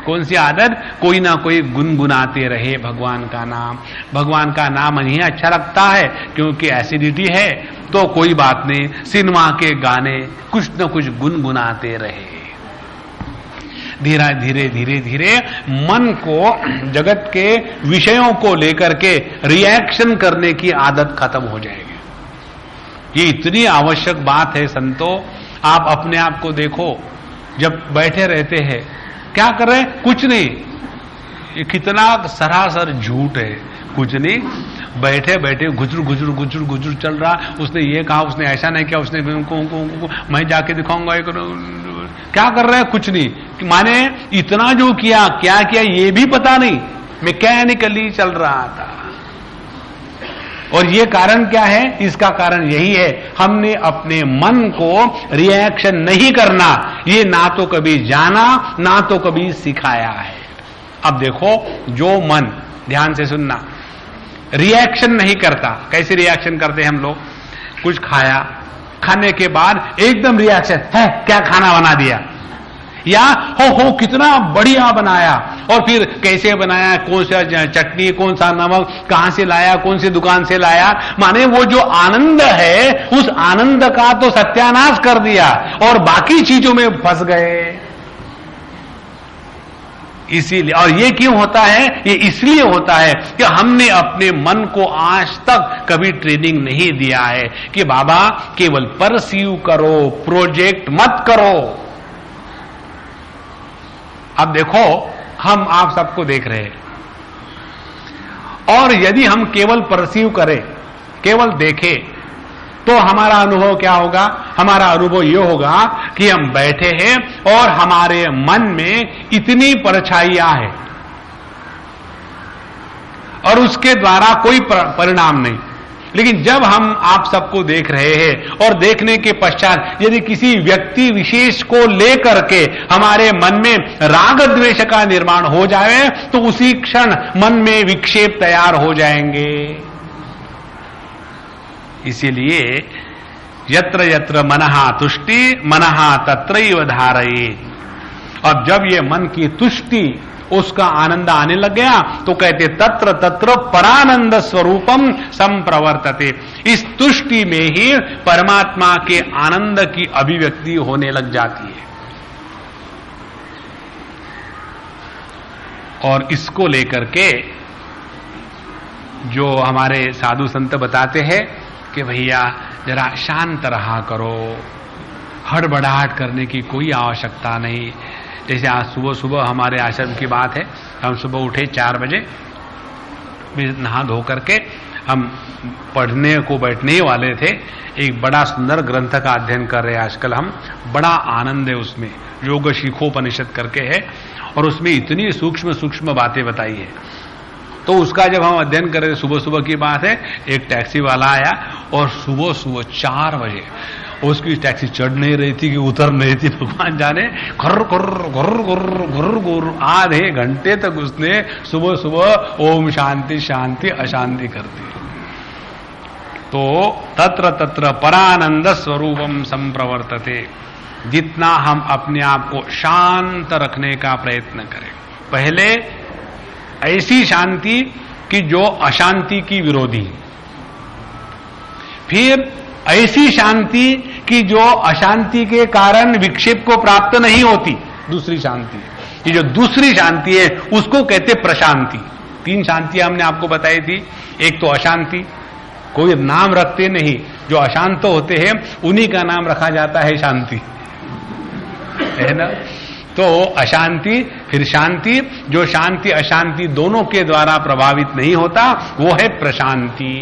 कौन सी आदत? कोई ना कोई गुनगुनाते रहे भगवान का नाम। भगवान का नाम नहीं अच्छा लगता है क्योंकि एसिडिटी है, तो कोई बात नहीं, सिनेमा के गाने कुछ न कुछ गुनगुनाते रहे। धीरे धीरे धीरे धीरे मन को जगत के विषयों को लेकर के रिएक्शन करने की आदत खत्म हो जाएगी। ये इतनी आवश्यक बात है संतो। आप अपने आप को देखो, जब बैठे रहते हैं क्या कर रहे हैं? कुछ नहीं। ये कितना सरासर झूठ है। कुछ नहीं, बैठे बैठे गुजर गुजर गुजर गुजर चल रहा। उसने ये कहा, उसने ऐसा नहीं किया, उसने मैं जाके दिखाऊंगा। क्या कर रहे हैं? कुछ नहीं। माने इतना जो किया, क्या किया ये भी पता नहीं, मैकेनिकली चल रहा था। और ये कारण क्या है? इसका कारण यही है, हमने अपने मन को रिएक्शन नहीं करना, ये ना तो कभी जाना ना तो कभी सिखाया है। अब देखो, जो मन, ध्यान से सुनना, रिएक्शन नहीं करता। कैसे रिएक्शन करते हैं हम लोग? कुछ खाया, खाने के बाद एकदम रिएक्शन है, क्या खाना बना दिया, या हो कितना बढ़िया बनाया, और फिर कैसे बनाया, कौन सा चटनी, कौन सा नमक, कहां से लाया, कौन सी दुकान से लाया। माने वो जो आनंद है उस आनंद का तो सत्यानाश कर दिया और बाकी चीजों में फंस गए। इसीलिए, और ये क्यों होता है? ये इसलिए होता है कि हमने अपने मन को आज तक कभी ट्रेनिंग नहीं दिया है कि बाबा केवल परसीव करो, प्रोजेक्ट मत करो। अब देखो, हम आप सबको देख रहे हैं, और यदि हम केवल परसीव करें, केवल देखें, तो हमारा अनुभव क्या होगा? हमारा अनुभव यह होगा कि हम बैठे हैं और हमारे मन में इतनी परछाइयां हैं और उसके द्वारा कोई परिणाम नहीं। लेकिन जब हम आप सबको देख रहे हैं और देखने के पश्चात यदि किसी व्यक्ति विशेष को लेकर के हमारे मन में राग द्वेष का निर्माण हो जाए तो उसी क्षण मन में विक्षेप तैयार हो जाएंगे। इसीलिए यत्र यत्र मनहा तुष्टि मनहा तत्रैव धारयेत्। अब जब ये मन की तुष्टि उसका आनंद आने लग गया तो कहते तत्र तत्र परानंद स्वरूपम संप्रवर्तते। इस तुष्टि में ही परमात्मा के आनंद की अभिव्यक्ति होने लग जाती है। और इसको लेकर के जो हमारे साधु संत बताते हैं कि भैया जरा शांत रहा करो, हड़बड़ाहट करने की कोई आवश्यकता नहीं। जैसे आज सुबह सुबह हमारे आश्रम की बात है, हम सुबह उठे 4 बजे, नहा धो करके हम पढ़ने को बैठने वाले थे। एक बड़ा सुंदर ग्रंथ का अध्ययन कर रहे हैं आजकल हम, बड़ा आनंद है उसमें, योग शिखोपनिषद करके है और उसमें इतनी सूक्ष्म सूक्ष्म बातें बताई है। तो उसका जब हम अध्ययन कर रहे थे, सुबह सुबह की बात है, एक टैक्सी वाला आया और सुबह सुबह 4 बजे उसकी टैक्सी चढ़ नहीं रही थी कि उतर नहीं थी, भगवान जाने, घुर घुर घुर घुर घुर घुर आधे घंटे तक उसने सुबह सुबह ओम शांति शांति अशांति कर दी। तो तत्र तत्र परानंद स्वरूपम संप्रवर्तते। जितना हम अपने आप को शांत रखने का प्रयत्न करें, पहले ऐसी शांति कि जो अशांति की विरोधी, फिर ऐसी शांति कि जो अशांति के कारण विक्षेप को प्राप्त नहीं होती, दूसरी शांति। ये जो दूसरी शांति है उसको कहते प्रशांति। 3 शांतियां हमने आपको बताई थी। एक तो अशांति, कोई नाम रखते नहीं, जो अशांत होते हैं उन्हीं का नाम रखा जाता है शांति, है ना। तो अशांति, फिर शांति, जो शांति अशांति दोनों के द्वारा प्रभावित नहीं होता वो है प्रशांति।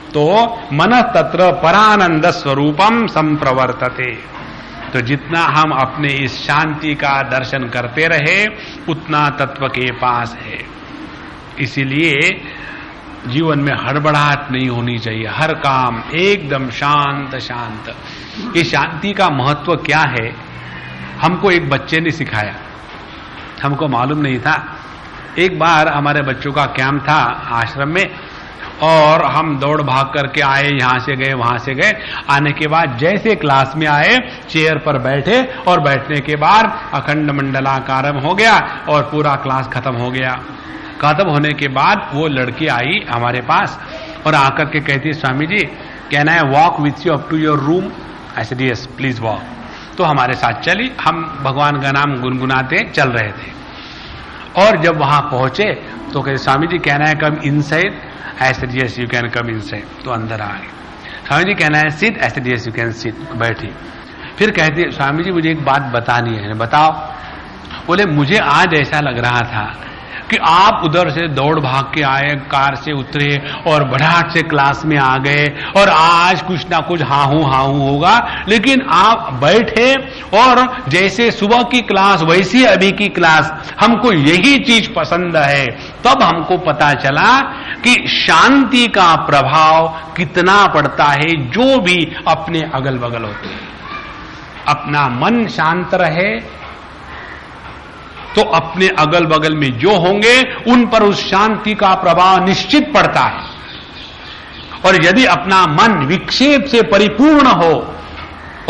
तो मन तत्र परानंद स्वरूपम संप्रवर्तते। तो जितना हम अपने इस शांति का दर्शन करते रहे उतना तत्व के पास है। इसीलिए जीवन में हड़बड़ाहट नहीं होनी चाहिए, हर काम एकदम शांत शांत। ये शांति का महत्व क्या है हमको एक बच्चे ने सिखाया, हमको मालूम नहीं था। एक बार हमारे बच्चों का कैंप था आश्रम में और हम दौड़ भाग करके आए, यहां से गए वहां से गए। आने के बाद जैसे क्लास में आए चेयर पर बैठे और बैठने के बाद अखंड मंडलाकारम हो गया और पूरा क्लास खत्म हो गया। खत्म होने के बाद वो लड़की आई हमारे पास और आकर के कहती, Swami ji can I walk with you up to your room? I said yes please walk. तो हमारे साथ चली, हम भगवान का नाम गुनगुनाते चल रहे थे। और जब वहां पहुंचे तो कहते, Swami ji can I come inside? I said yes you can come inside. तो अंदर आ गए। Swami ji can I sit? I said yes you can sit. बैठी। फिर कहती, स्वामी जी मुझे एक बात बतानी है। बताओ। बोले मुझे आज ऐसा लग रहा था कि आप उधर से दौड़ भाग के आए, कार से उतरे और बढ़ाट से क्लास में आ गए और आज कुछ ना कुछ हाहू होगा, लेकिन आप बैठे और जैसे सुबह की क्लास वैसी अभी की क्लास, हमको यही चीज पसंद है। तब हमको पता चला कि शांति का प्रभाव कितना पड़ता है जो भी अपने अगल बगल होते हैं। अपना मन शांत रहे तो अपने अगल बगल में जो होंगे उन पर उस शांति का प्रभाव निश्चित पड़ता है। और यदि अपना मन विक्षेप से परिपूर्ण हो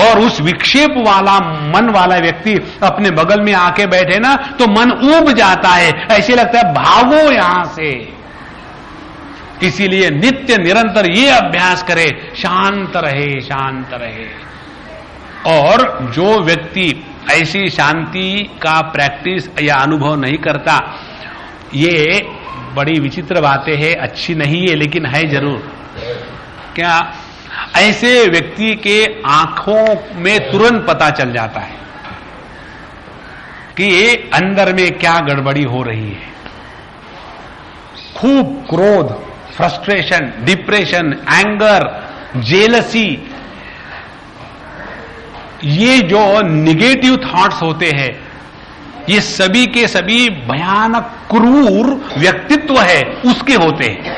और उस विक्षेप वाला मन वाला व्यक्ति अपने बगल में आके बैठे ना तो मन ऊब जाता है, ऐसे लगता है भागो यहां से। इसीलिए नित्य निरंतर ये अभ्यास करे, शांत रहे शांत रहे। और जो व्यक्ति ऐसी शांति का प्रैक्टिस या अनुभव नहीं करता, ये बड़ी विचित्र बातें हैं, अच्छी नहीं है लेकिन है जरूर। क्या ऐसे व्यक्ति के आंखों में तुरंत पता चल जाता है कि अंदर में क्या गड़बड़ी हो रही है। खूब क्रोध, फ्रस्ट्रेशन, डिप्रेशन, एंगर, जेलसी, ये जो निगेटिव थॉट्स होते हैं ये सभी के सभी भयानक क्रूर व्यक्तित्व है उसके होते हैं।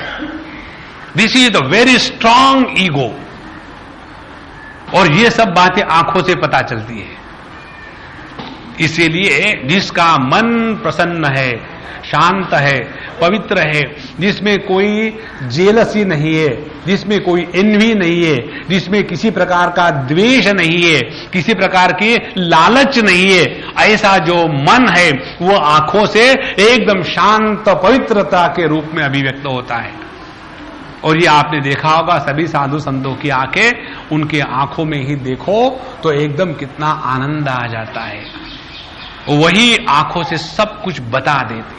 This is the very strong ego. और ये सब बातें आंखों से पता चलती है। इसीलिए जिसका मन प्रसन्न है, शांत है, पवित्र है, जिसमें कोई जेलसी नहीं है, जिसमें कोई एनवी नहीं है, जिसमें किसी प्रकार का द्वेष नहीं है, किसी प्रकार की लालच नहीं है, ऐसा जो मन है वो आंखों से एकदम शांत पवित्रता के रूप में अभिव्यक्त होता है। और ये आपने देखा होगा सभी साधु संतों की आंखें, उनके आंखों में ही देखो तो एकदम कितना आनंद आ जाता है। वही आंखों से सब कुछ बता देते।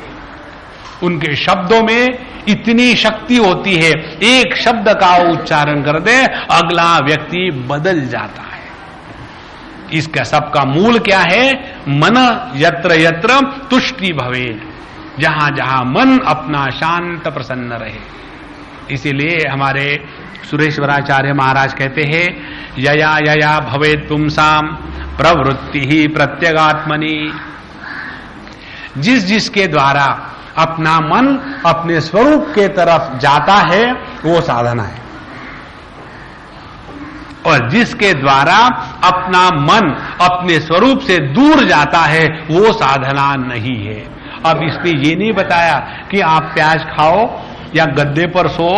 उनके शब्दों में इतनी शक्ति होती है, एक शब्द का उच्चारण कर दे अगला व्यक्ति बदल जाता है। इसका सबका मूल क्या है? मन यत्र यत्र तुष्टि भवे, जहां जहां मन अपना शांत प्रसन्न रहे। इसीलिए हमारे सुरेश्वराचार्य महाराज कहते हैं, यया यया भवेत् पुंसाम प्रवृत्ति ही प्रत्यगात्मनि। जिस जिसके द्वारा अपना मन अपने स्वरूप के तरफ जाता है वो साधना है, और जिसके द्वारा अपना मन अपने स्वरूप से दूर जाता है वो साधना नहीं है। अब इसने ये नहीं बताया कि आप प्याज खाओ या गद्दे पर सो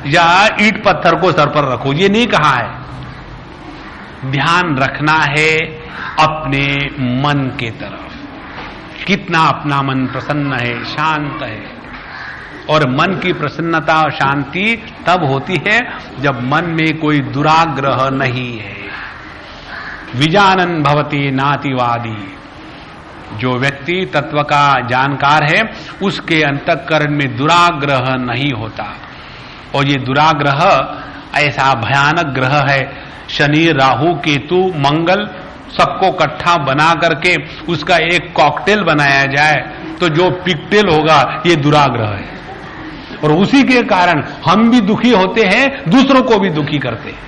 या ईंट पत्थर को सर पर रखो, ये नहीं कहा है। ध्यान रखना है अपने मन के तरफ, कितना अपना मन प्रसन्न है, शांत है। और मन की प्रसन्नता और शांति तब होती है जब मन में कोई दुराग्रह नहीं है। विजानन भवति नातिवादी। जो व्यक्ति तत्व का जानकार है उसके अंतःकरण में दुराग्रह नहीं होता। और ये दुराग्रह ऐसा भयानक ग्रह है, शनि राहु केतु मंगल सबको इकट्ठा बना करके उसका एक कॉकटेल बनाया जाए तो जो पिकटेल होगा ये दुराग्रह है। और उसी के कारण हम भी दुखी होते हैं, दूसरों को भी दुखी करते हैं।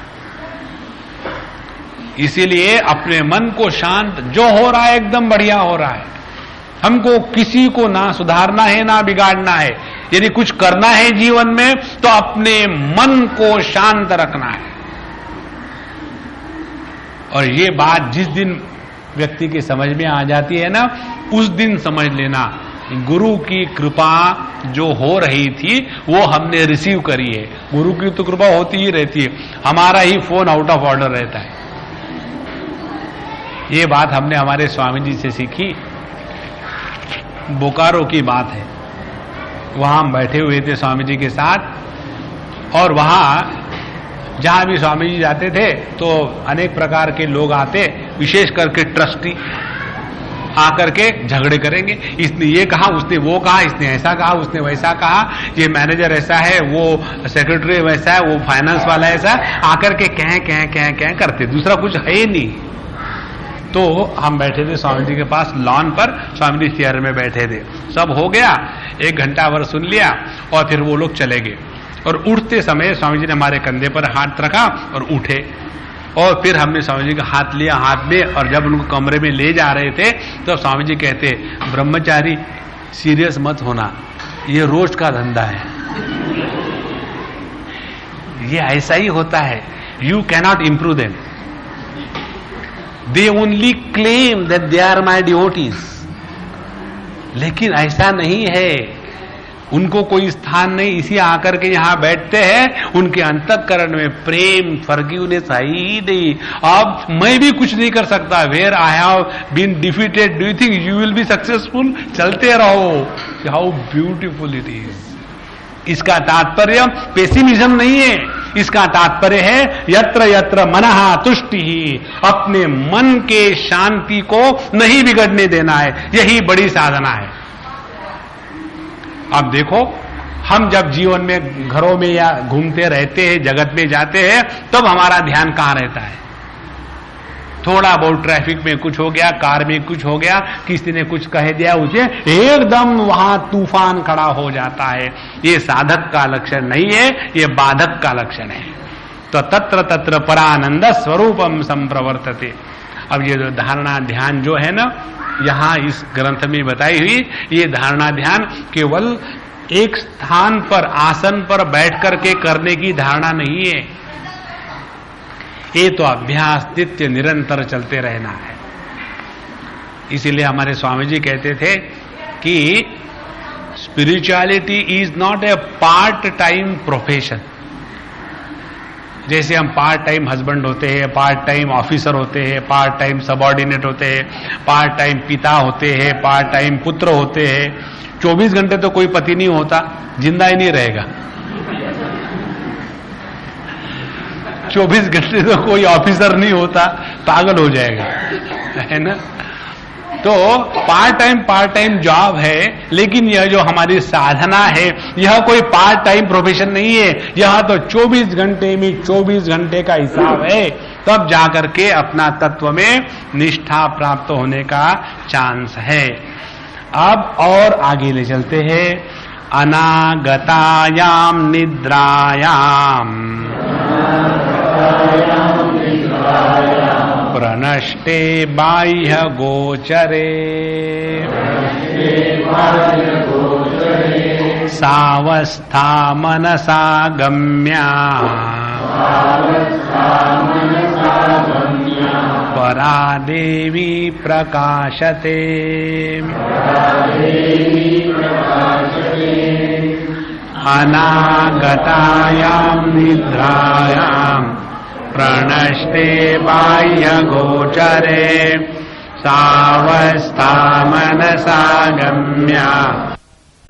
इसीलिए अपने मन को शांत, जो हो रहा है एकदम बढ़िया हो रहा है, हमको किसी को ना सुधारना है ना बिगाड़ना है। यदि कुछ करना है जीवन में तो अपने मन को शांत रखना है। और ये बात जिस दिन व्यक्ति की समझ में आ जाती है ना, उस दिन समझ लेना गुरु की कृपा जो हो रही थी वो हमने रिसीव करी है। गुरु की तो कृपा होती ही रहती है, हमारा ही फोन आउट ऑफ ऑर्डर रहता है। ये बात हमने हमारे स्वामी जी से सीखी। बोकारो की बात है, वहां हम बैठे हुए थे स्वामी जी के साथ, और वहां जहां भी स्वामी जी जाते थे तो अनेक प्रकार के लोग आते, विशेष करके ट्रस्टी आकर के झगड़े करेंगे। इसने ये कहा, उसने वो कहा, इसने ऐसा कहा, उसने वैसा कहा, ये मैनेजर ऐसा है, वो सेक्रेटरी वैसा है, वो फाइनेंस वाला ऐसा, आकर के कह करते, दूसरा कुछ है ही नहीं। तो हम बैठे थे स्वामी जी के पास लॉन पर, स्वामी जी चेयर में बैठे थे, सब हो गया, 1 घंटा भर सुन लिया और फिर वो लोग चले गए। और उठते समय स्वामी जी ने हमारे कंधे पर हाथ रखा और उठे, और फिर हमने स्वामी जी का हाथ लिया हाथ में, और जब उनको कमरे में ले जा रहे थे तो स्वामी जी कहते, ब्रह्मचारी सीरियस मत होना, ये रोज का धंधा है, ये ऐसा ही होता है, you cannot improve them, they only claim that they are my devotees. लेकिन ऐसा नहीं है, उनको कोई स्थान नहीं, इसी आकर के यहां बैठते हैं, उनके अंतःकरण में प्रेम फॉरगिवनेस है ही नहीं। अब मैं भी कुछ नहीं कर सकता, where I have been defeated, do you think you will be successful? चलते रहो। How beautiful it is. इसका तात्पर्य पेसिमिज्म नहीं है, इसका तात्पर्य है यत्र यत्र मनः तुष्टि, अपने मन के शांति को नहीं बिगड़ने देना है, यही बड़ी साधना है। अब देखो, हम जब जीवन में घरों में या घूमते रहते हैं, जगत में जाते हैं, तब हमारा ध्यान कहां रहता है? थोड़ा बहुत ट्रैफिक में कुछ हो गया, कार में कुछ हो गया, किसी ने कुछ कह दिया, उसे एकदम वहां तूफान खड़ा हो जाता है। ये साधक का लक्षण नहीं है, ये बाधक का लक्षण है। तो तत्र तत्र परानंद स्वरूपम संप्रवर्तते। अब ये जो धारणा ध्यान जो है ना, यहां इस ग्रंथ में बताई हुई, ये धारणा ध्यान केवल एक स्थान पर आसन पर बैठ करके करने की धारणा नहीं है। ये तो अभ्यास नित्य निरंतर चलते रहना है। इसीलिए हमारे स्वामी जी कहते थे कि spirituality is not a part time profession. जैसे हम पार्ट टाइम हस्बैंड होते हैं, पार्ट टाइम ऑफिसर होते हैं, पार्ट टाइम सबऑर्डिनेट होते हैं, पार्ट टाइम पिता होते हैं, पार्ट टाइम पुत्र होते हैं। 24 घंटे तो कोई पति नहीं होता, जिंदा ही नहीं रहेगा। 24 घंटे तो कोई ऑफिसर नहीं होता, पागल हो जाएगा, है ना। तो पार्ट टाइम जॉब है, लेकिन यह जो हमारी साधना है यह कोई पार्ट टाइम प्रोफेशन नहीं है। यह तो 24 घंटे में 24 घंटे का हिसाब है, तब जाकर के अपना तत्व में निष्ठा प्राप्त होने का चांस है। अब और आगे ले चलते हैं। अनागतायाम निद्रायाम प्रनष्टे बाह्य गोचरे सावस्था मनसा गम्या परा देवी प्रकाशते। अनागतायाम निद्रायाम प्रणष्टे बाह्य गोचरे सावस्था मनसा गम्या।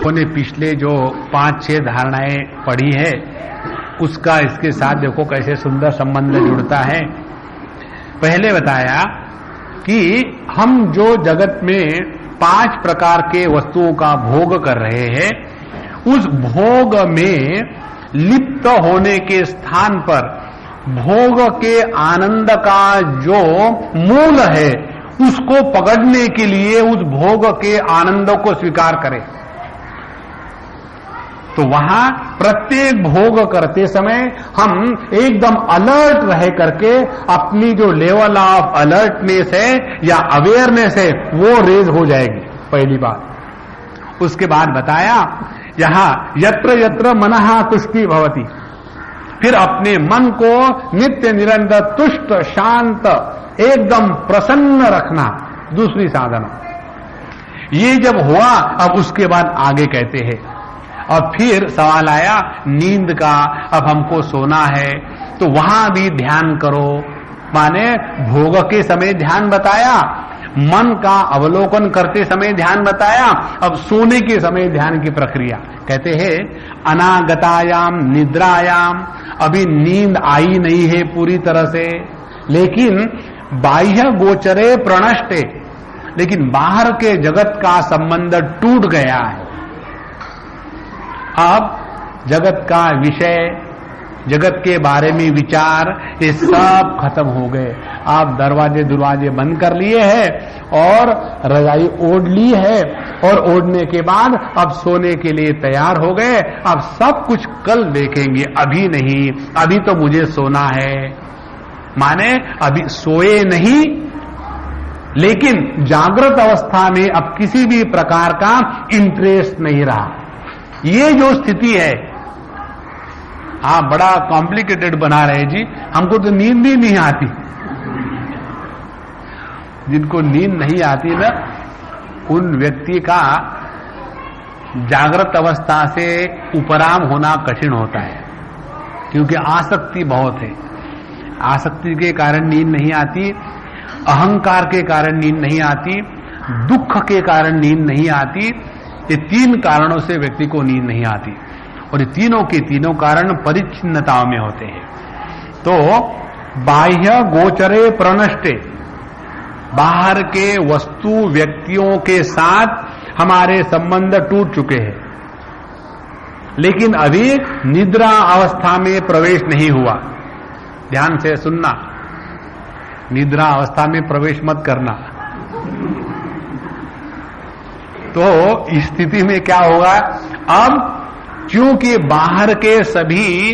ने पिछले जो 5-6 धारणाएं पढ़ी है उसका इसके साथ देखो कैसे सुंदर संबंध जुड़ता है। पहले बताया कि हम जो जगत में 5 प्रकार के वस्तुओं का भोग कर रहे हैं, उस भोग में लिप्त होने के स्थान पर भोग के आनंद का जो मूल है उसको पकड़ने के लिए उस भोग के आनंद को स्वीकार करें। तो वहां प्रत्येक भोग करते समय हम एकदम अलर्ट रह करके अपनी जो लेवल ऑफ अलर्टनेस है या अवेयरनेस है वो रेज हो जाएगी, पहली बात। उसके बाद बताया यहां यत्र यत्र मनः तुष्टि भवति, फिर अपने मन को नित्य निरंतर तुष्ट शांत एकदम प्रसन्न रखना, दूसरी साधना। ये जब हुआ अब उसके बाद आगे कहते हैं। और फिर सवाल आया नींद का, अब हमको सोना है तो वहां भी ध्यान करो, माने भोग के समय ध्यान बताया, मन का अवलोकन करते समय ध्यान बताया, अब सोने के समय ध्यान की प्रक्रिया। कहते हैं अनागतायाम निद्रायाम, अभी नींद आई नहीं है पूरी तरह से, लेकिन बाह्य गोचरे प्रणष्टे, लेकिन बाहर के जगत का संबंध टूट गया है। अब जगत का विषय, जगत के बारे में विचार, ये सब खत्म हो गए। आप दरवाजे बंद कर लिए हैं और रजाई ओढ़ ली है, और ओढ़ने के बाद अब सोने के लिए तैयार हो गए। अब सब कुछ कल देखेंगे, अभी नहीं, अभी तो मुझे सोना है। माने अभी सोए नहीं, लेकिन जागृत अवस्था में अब किसी भी प्रकार का इंटरेस्ट नहीं रहा। ये जो स्थिति है, हाँ बड़ा कॉम्प्लिकेटेड बना रहे जी, हमको तो नींद भी नहीं आती। जिनको नींद नहीं आती ना, उन व्यक्ति का जागृत अवस्था से उपराम होना कठिन होता है, क्योंकि आसक्ति बहुत है। आसक्ति के कारण नींद नहीं आती, अहंकार के कारण नींद नहीं आती, दुख के कारण नींद नहीं आती। ये 3 कारणों से व्यक्ति को नींद नहीं आती, और ये तीनों के तीनों कारण परिच्छिन्नताओं में होते हैं। तो बाह्य गोचरे प्रणष्टे, बाहर के वस्तु व्यक्तियों के साथ हमारे संबंध टूट चुके हैं, लेकिन अभी निद्रा अवस्था में प्रवेश नहीं हुआ। ध्यान से सुनना, निद्रा अवस्था में प्रवेश मत करना। तो इस स्थिति में क्या होगा, अब क्योंकि बाहर के सभी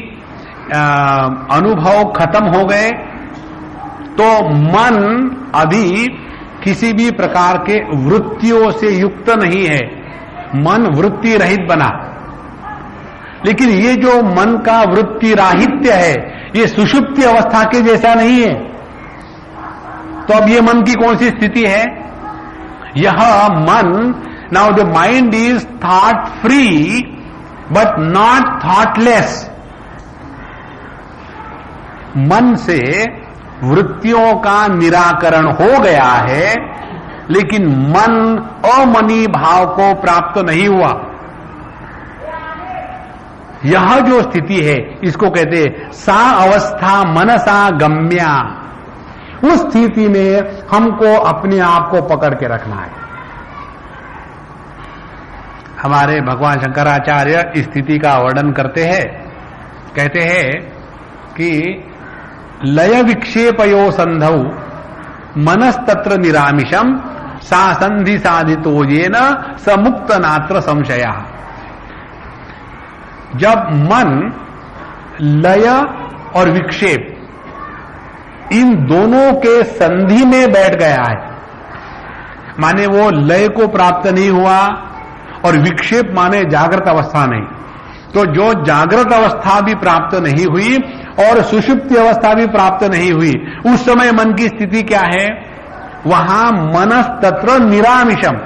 अनुभव खत्म हो गए, तो मन अभी किसी भी प्रकार के वृत्तियों से युक्त नहीं है, मन वृत्ति रहित बना। लेकिन ये जो मन का वृत्ति राहित्य है, ये सुषुप्ति अवस्था के जैसा नहीं है। तो अब ये मन की कौन सी स्थिति है? यह मन, now the mind is thought free but not thoughtless. मन से वृत्तियों का निराकरण हो गया है, लेकिन मन अमनी भाव को प्राप्त नहीं हुआ। यह जो स्थिति है, इसको कहते हैं सा अवस्था मनसा गम्या। उस स्थिति में हमको अपने आप को पकड़ के रखना है। हमारे भगवान शंकराचार्य इस स्थिति का वर्णन करते हैं, कहते हैं कि लय विक्षेपयो संधौ मनस्तत्र निरामिषम सा संधि साधितो येन समुक्त नात्र संशया। जब मन लय और विक्षेप इन दोनों के संधि में बैठ गया है, माने वो लय को प्राप्त नहीं हुआ और विक्षेप माने जागृत अवस्था नहीं, तो जो जागृत अवस्था भी प्राप्त नहीं हुई और सुषुप्ति अवस्था भी प्राप्त नहीं हुई, उस समय मन की स्थिति क्या है? वहां मनस तत्र निरामिषम।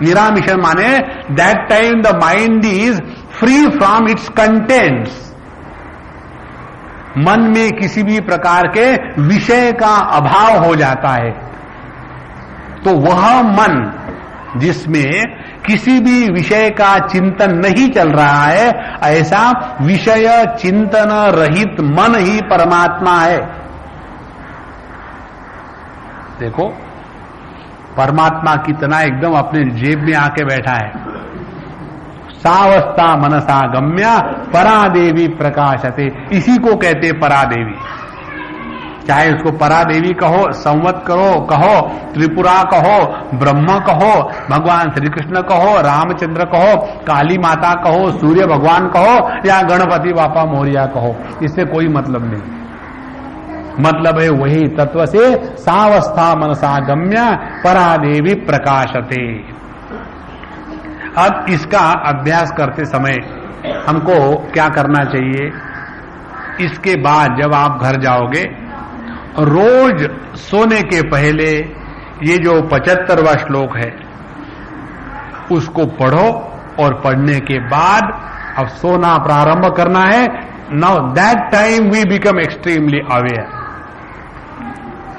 निरामिषम माने that time the mind is free from its contents. मन में किसी भी प्रकार के विषय का अभाव हो जाता है। तो वह मन जिसमें किसी भी विषय का चिंतन नहीं चल रहा है, ऐसा विषय चिंतन रहित मन ही परमात्मा है। देखो, परमात्मा कितना एकदम अपने जेब में आके बैठा है। सावस्था मनसा गम्या परादेवी प्रकाशते, इसी को कहते परादेवी। चाहे उसको परादेवी कहो, संवत कहो, त्रिपुरा कहो, ब्रह्म कहो, भगवान श्री कृष्ण कहो, रामचंद्र कहो, काली माता कहो, सूर्य भगवान कहो या गणपति बापा मोरिया कहो, इससे कोई मतलब नहीं। मतलब है वही तत्व से सावस्था मनसा गम्या परादेवी प्रकाशते। अब इसका अभ्यास करते समय हमको क्या करना चाहिए? इसके बाद जब आप घर जाओगे, रोज सोने के पहले ये जो 75वां श्लोक है उसको पढ़ो, और पढ़ने के बाद अब सोना प्रारंभ करना है। Now that time we become extremely aware.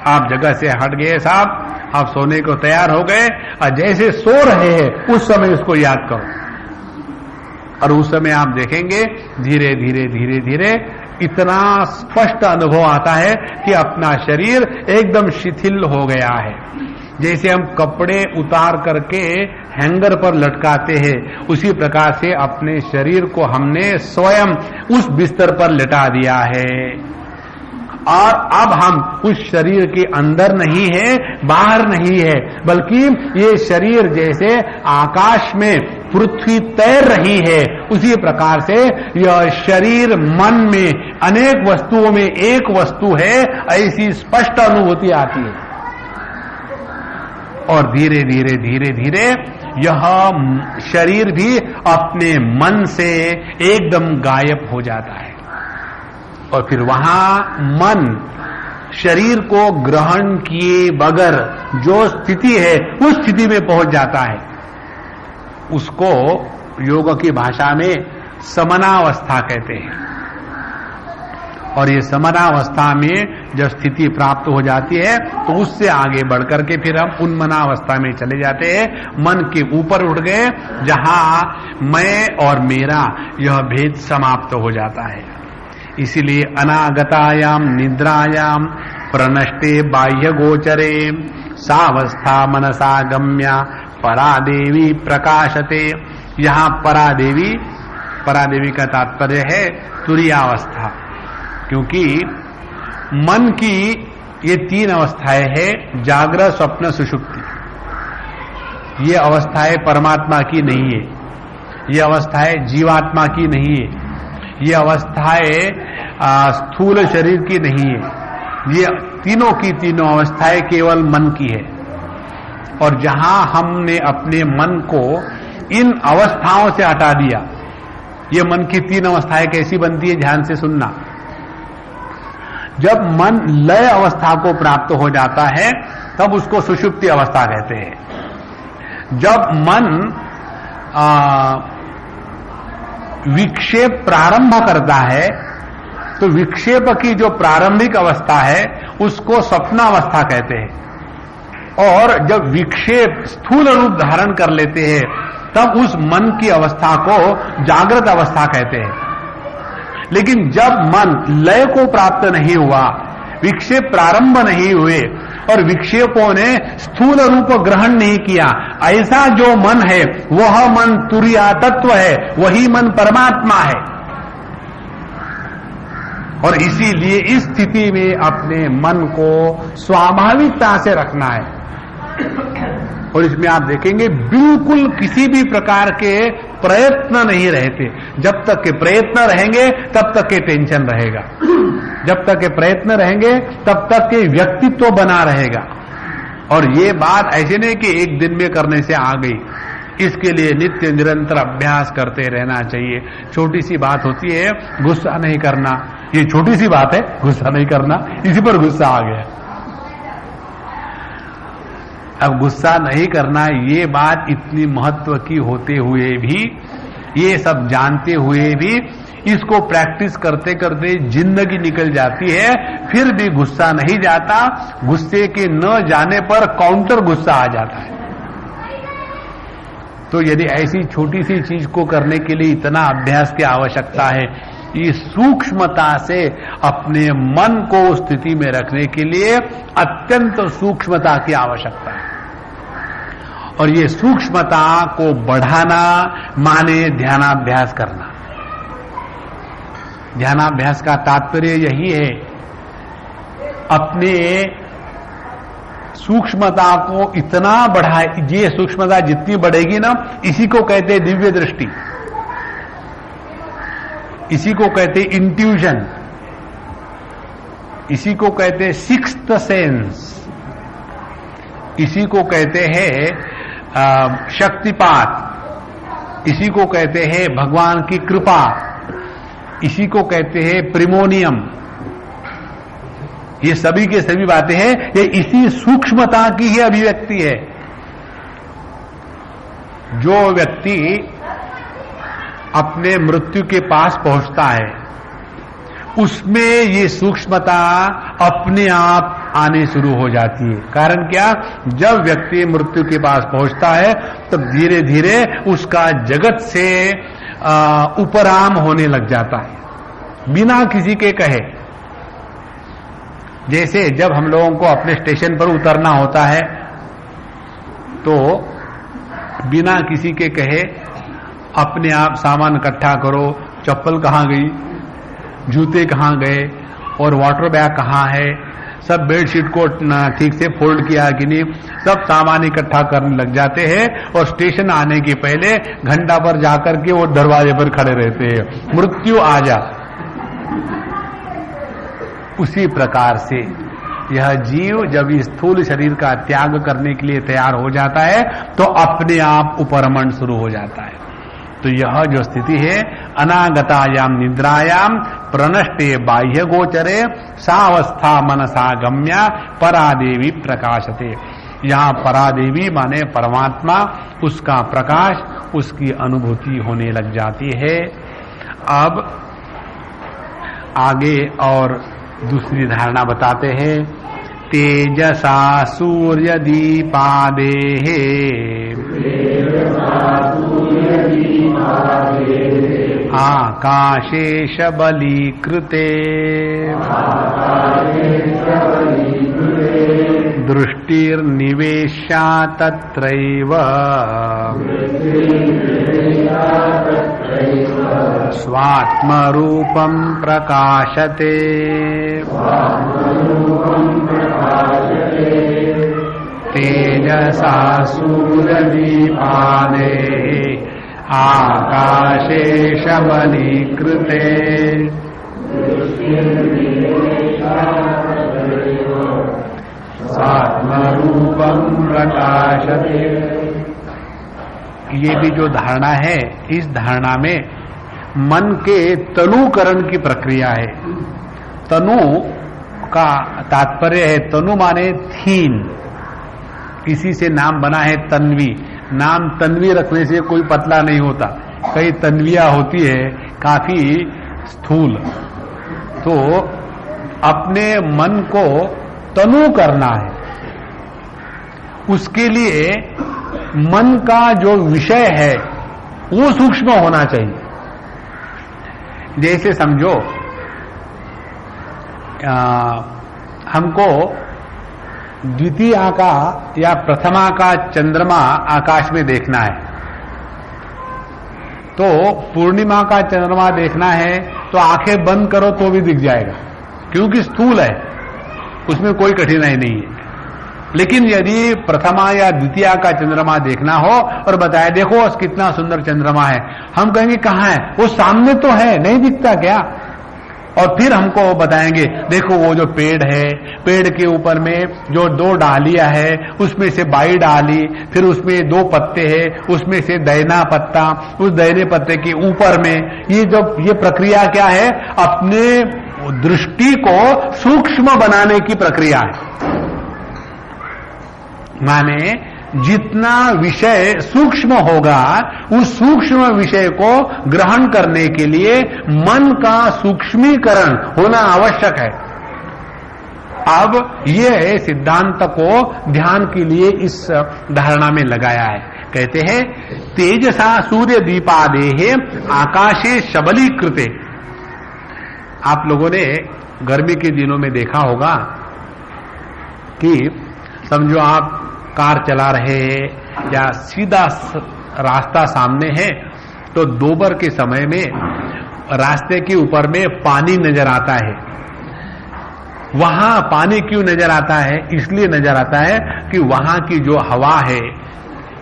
आप जगह से हट गए साहब, आप सोने को तैयार हो गए, और जैसे सो रहे हैं उस समय उसको याद करो, और उस समय आप देखेंगे धीरे धीरे धीरे धीरे इतना स्पष्ट अनुभव आता है कि अपना शरीर एकदम शिथिल हो गया है। जैसे हम कपड़े उतार करके हैंगर पर लटकाते हैं, उसी प्रकार से अपने शरीर को हमने स्वयं उस बिस्तर पर लटा दिया है, और अब हम उस शरीर के अंदर नहीं है, बाहर नहीं है, बल्कि ये शरीर जैसे आकाश में पृथ्वी तैर रही है, उसी प्रकार से यह शरीर मन में अनेक वस्तुओं में एक वस्तु है, ऐसी स्पष्ट अनुभूति आती है। और धीरे धीरे धीरे धीरे यह शरीर भी अपने मन से एकदम गायब हो जाता है, और फिर वहां मन शरीर को ग्रहण किए बगैर जो स्थिति है उस स्थिति में पहुंच जाता है। उसको योग की भाषा में समनावस्था कहते हैं। और ये समनावस्था में जब स्थिति प्राप्त हो जाती है तो उससे आगे बढ़कर के फिर हम उन्मनावस्था में चले जाते हैं। मन के ऊपर उठ गए, जहां मैं और मेरा यह भेद समाप्त हो जाता है। इसीलिए अनागतायाम निद्रायाम प्रनष्टे बाह्य गोचरे सावस्था मनसा गम्या परादेवी प्रकाशते। यहां परादेवी का तात्पर्य है तुरीयावस्था, क्योंकि मन की ये 3 अवस्थाएं हैं, जागृत स्वप्न सुषुप्ति। ये अवस्थाएं परमात्मा की नहीं है, ये अवस्थाएं जीवात्मा की नहीं है, ये अवस्थाएं स्थूल शरीर की नहीं है, ये तीनों की तीनों अवस्थाएं केवल मन की है। और जहां हमने अपने मन को इन अवस्थाओं से हटा दिया, ये मन की 3 अवस्थाएं कैसी बनती है, ध्यान से सुनना। जब मन लय अवस्था को प्राप्त हो जाता है तब उसको सुषुप्ति अवस्था कहते हैं। जब मन विक्षेप प्रारंभ करता है तो विक्षेप की जो प्रारंभिक अवस्था है उसको स्वप्नावस्था कहते हैं, और जब विक्षेप स्थूल रूप धारण कर लेते हैं तब उस मन की अवस्था को जागृत अवस्था कहते हैं। लेकिन जब मन लय को प्राप्त नहीं हुआ, विक्षेप प्रारंभ नहीं हुए और विक्षेपों ने स्थूल रूप ग्रहण नहीं किया, ऐसा जो मन है वह मन तुरीय तत्व है, वही मन परमात्मा है। और इसीलिए इस स्थिति में अपने मन को स्वाभाविकता से रखना है। और इसमें आप देखेंगे बिल्कुल किसी भी प्रकार के प्रयत्न नहीं रहते। जब तक के प्रयत्न रहेंगे तब तक के टेंशन रहेगा, जब तक के प्रयत्न रहेंगे तब तक के व्यक्तित्व बना रहेगा। और ये बात ऐसे नहीं कि एक दिन में करने से आ गई, इसके लिए नित्य निरंतर अभ्यास करते रहना चाहिए। छोटी सी बात होती है गुस्सा नहीं करना, ये छोटी सी बात है गुस्सा नहीं करना, इसी पर गुस्सा आ गया। अब गुस्सा नहीं करना ये बात इतनी महत्व की होते हुए भी, ये सब जानते हुए भी इसको प्रैक्टिस करते करते जिंदगी निकल जाती है, फिर भी गुस्सा नहीं जाता। गुस्से के न जाने पर काउंटर गुस्सा आ जाता है। तो यदि ऐसी छोटी सी चीज को करने के लिए इतना अभ्यास की आवश्यकता है, इस सूक्ष्मता से अपने मन को स्थिति में रखने के लिए अत्यंत सूक्ष्मता की आवश्यकता है। और ये सूक्ष्मता को बढ़ाना माने ध्यानाभ्यास करना। ध्यानाभ्यास का तात्पर्य यही है, अपने सूक्ष्मता को इतना बढ़ाए। ये सूक्ष्मता जितनी बढ़ेगी ना, इसी को कहते हैं दिव्य दृष्टि, इसी को कहते हैं इंट्यूजन, इसी को कहते हैं सिक्स्थ सेंस, इसी को कहते हैं शक्तिपात, इसी को कहते हैं भगवान की कृपा, इसी को कहते हैं प्रिमोनियम। ये सभी के सभी बातें हैं, ये इसी सूक्ष्मता की ही अभिव्यक्ति है। जो व्यक्ति अपने मृत्यु के पास पहुंचता है उसमें ये सूक्ष्मता अपने आप आने शुरू हो जाती है। कारण क्या, जब व्यक्ति मृत्यु के पास पहुंचता है तब धीरे धीरे उसका जगत से उपराम होने लग जाता है, बिना किसी के कहे। जैसे जब हम लोगों को अपने स्टेशन पर उतरना होता है तो बिना किसी के कहे अपने आप सामान इकट्ठा करो, चप्पल कहाँ गई, जूते कहाँ गए और वाटर बैग कहाँ है, सब बेडशीट को ठीक से फोल्ड किया कि नहीं, सब सामान इकट्ठा करने लग जाते हैं। और स्टेशन आने के पहले घंटा पर जाकर के वो दरवाजे पर खड़े रहते हैं, मृत्यु आ जा। उसी प्रकार से यह जीव जब इस स्थूल शरीर का त्याग करने के लिए तैयार हो जाता है तो अपने आप उपरमण शुरू हो जाता है। तो यह जो स्थिति है, अनागतायाम निद्रायाम प्रनष्टे बाह्य गोचरे सावस्था मनसा गम्या परादेवी प्रकाशते। यहां परादेवी माने परमात्मा, उसका प्रकाश, उसकी अनुभूति होने लग जाती है। अब आगे और दूसरी धारणा बताते हैं। तेजसा सूर्य दीपादेः आकाशे शबलीकृते दृष्टिर्निवेश्या तत्रैव स्वात्मरूपं प्रकाशते। तेजसा सूर्यदीपादेः आकाशे शबलीकृते स्वात्मरूपं प्रकाशते। ये भी जो धारणा है, इस धारणा में मन के तनुकरण की प्रक्रिया है। तनु का तात्पर्य है, तनु माने थीन, इसी से नाम बना है तन्वी। नाम तन्वी रखने से कोई पतला नहीं होता, कई तन्वियां होती है काफी स्थूल। तो अपने मन को तनु करना है, उसके लिए मन का जो विषय है वो सूक्ष्म होना चाहिए। जैसे समझो हमको द्वितीया का या प्रथमा का चंद्रमा आकाश में देखना है, तो पूर्णिमा का चंद्रमा देखना है तो आंखें बंद करो तो भी दिख जाएगा, क्योंकि स्थूल है, उसमें कोई कठिनाई नहीं है। लेकिन यदि प्रथमा या द्वितीया का चंद्रमा देखना हो और बताया देखो कितना सुंदर चंद्रमा है, हम कहेंगे कहाँ है, वो सामने तो है, नहीं दिखता क्या? और फिर हमको बताएंगे देखो वो जो पेड़ है, पेड़ के ऊपर में जो 2 डालियां है, उसमें से बाई डाली, फिर उसमें 2 पत्ते हैं, उसमें से दैना पत्ता, उस दैने पत्ते के ऊपर में ये प्रक्रिया क्या है? अपने दृष्टि को सूक्ष्म बनाने की प्रक्रिया है। माने जितना विषय सूक्ष्म होगा, उस सूक्ष्म विषय को ग्रहण करने के लिए मन का सूक्ष्मीकरण होना आवश्यक है। अब ये सिद्धांत को ध्यान के लिए इस धारणा में लगाया है। कहते हैं तेजसा सूर्य दीपादेहे आकाशे शबलीकृते। आप लोगों ने गर्मी के दिनों में देखा होगा कि समझो आप कार चला रहे हैं या सीधा रास्ता सामने है, तो दोपहर के समय में रास्ते के ऊपर में पानी नजर आता है। वहां पानी क्यों नजर आता है? इसलिए नजर आता है कि वहां की जो हवा है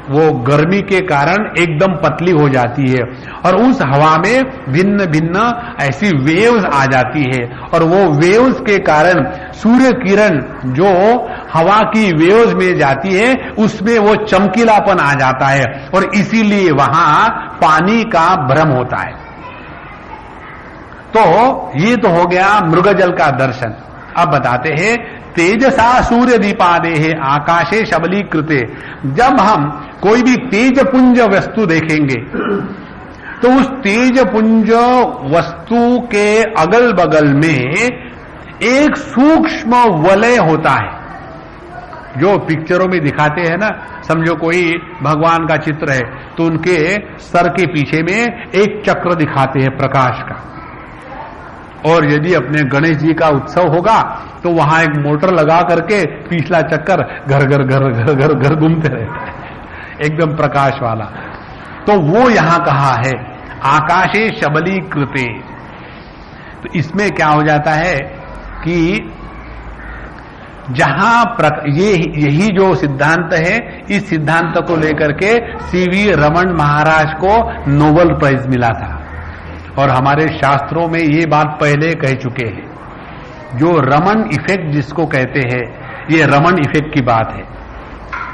वो गर्मी के कारण एकदम पतली हो जाती है, और उस हवा में भिन्न भिन्न ऐसी वेव्स आ जाती है, और वो वेव्स के कारण सूर्य किरण जो हवा की वेव्स में जाती है उसमें वो चमकीलापन आ जाता है, और इसीलिए वहां पानी का भ्रम होता है। तो ये तो हो गया मृगजल का दर्शन। अब बताते हैं तेजसा सूर्य दीपादेहे आकाशे शबलीकृते। जब हम कोई भी तेजपुंज वस्तु देखेंगे तो उस तेजपुंज वस्तु के अगल बगल में एक सूक्ष्म वलय होता है, जो पिक्चरों में दिखाते हैं ना। समझो कोई भगवान का चित्र है तो उनके सर के पीछे में एक चक्र दिखाते हैं प्रकाश का, और यदि अपने गणेश जी का उत्सव होगा तो वहां एक मोटर लगा करके पिछला चक्कर घर घर घर घर घर घर घूमते रहता है, एकदम प्रकाश वाला। तो वो यहां कहा है आकाशे शबलीकृते। तो इसमें क्या हो जाता है कि जहां यही जो सिद्धांत है, इस सिद्धांत को लेकर के सीवी रमन महाराज को नोबेल प्राइज मिला था, और हमारे शास्त्रों में ये बात पहले कह चुके हैं। जो रमन इफेक्ट जिसको कहते हैं, ये रमन इफेक्ट की बात है।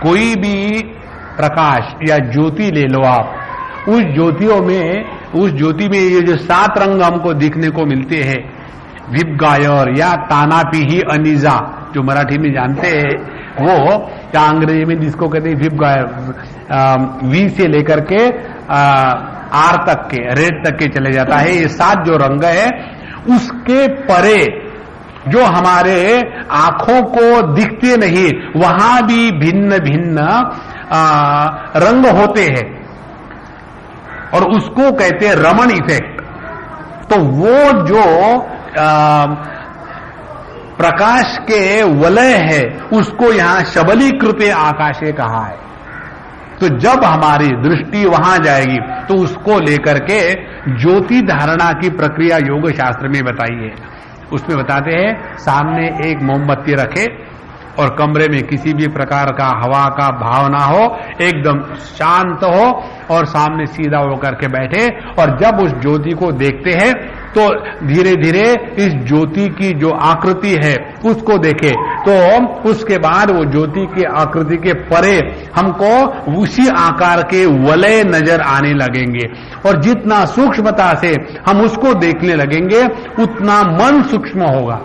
कोई भी प्रकाश या ज्योति ले लो आप, उस ज्योति में ये जो 7 रंग हमको दिखने को मिलते हैं, विपगायर या तानापीही अनीजा, जो मराठी में जानते हैं वो, या अंग्रेजी में जिसको कहते हैं विपगायर, वी से लेकर के आर तक के, रेड तक के चले जाता है। ये 7 जो रंग है, उसके परे जो हमारे आंखों को दिखते नहीं, वहां भी भिन्न भिन्न रंग होते हैं, और उसको कहते हैं रमन इफेक्ट। तो वो जो प्रकाश के वलय है, उसको यहां शबलीकृते आकाशे कहा है। तो जब हमारी दृष्टि वहां जाएगी तो उसको लेकर के ज्योति धारणा की प्रक्रिया योग शास्त्र में बताई है। उसमें बताते हैं सामने एक मोमबत्ती रखे और कमरे में किसी भी प्रकार का हवा का भाव ना हो, एकदम शांत हो, और सामने सीधा होकर के बैठे, और जब उस ज्योति को देखते हैं तो धीरे धीरे इस ज्योति की जो आकृति है उसको देखे, तो उसके बाद वो ज्योति की आकृति के परे हमको उसी आकार के वलय नजर आने लगेंगे, और जितना सूक्ष्मता से हम उसको देखने लगेंगे उतना मन सूक्ष्म होगा,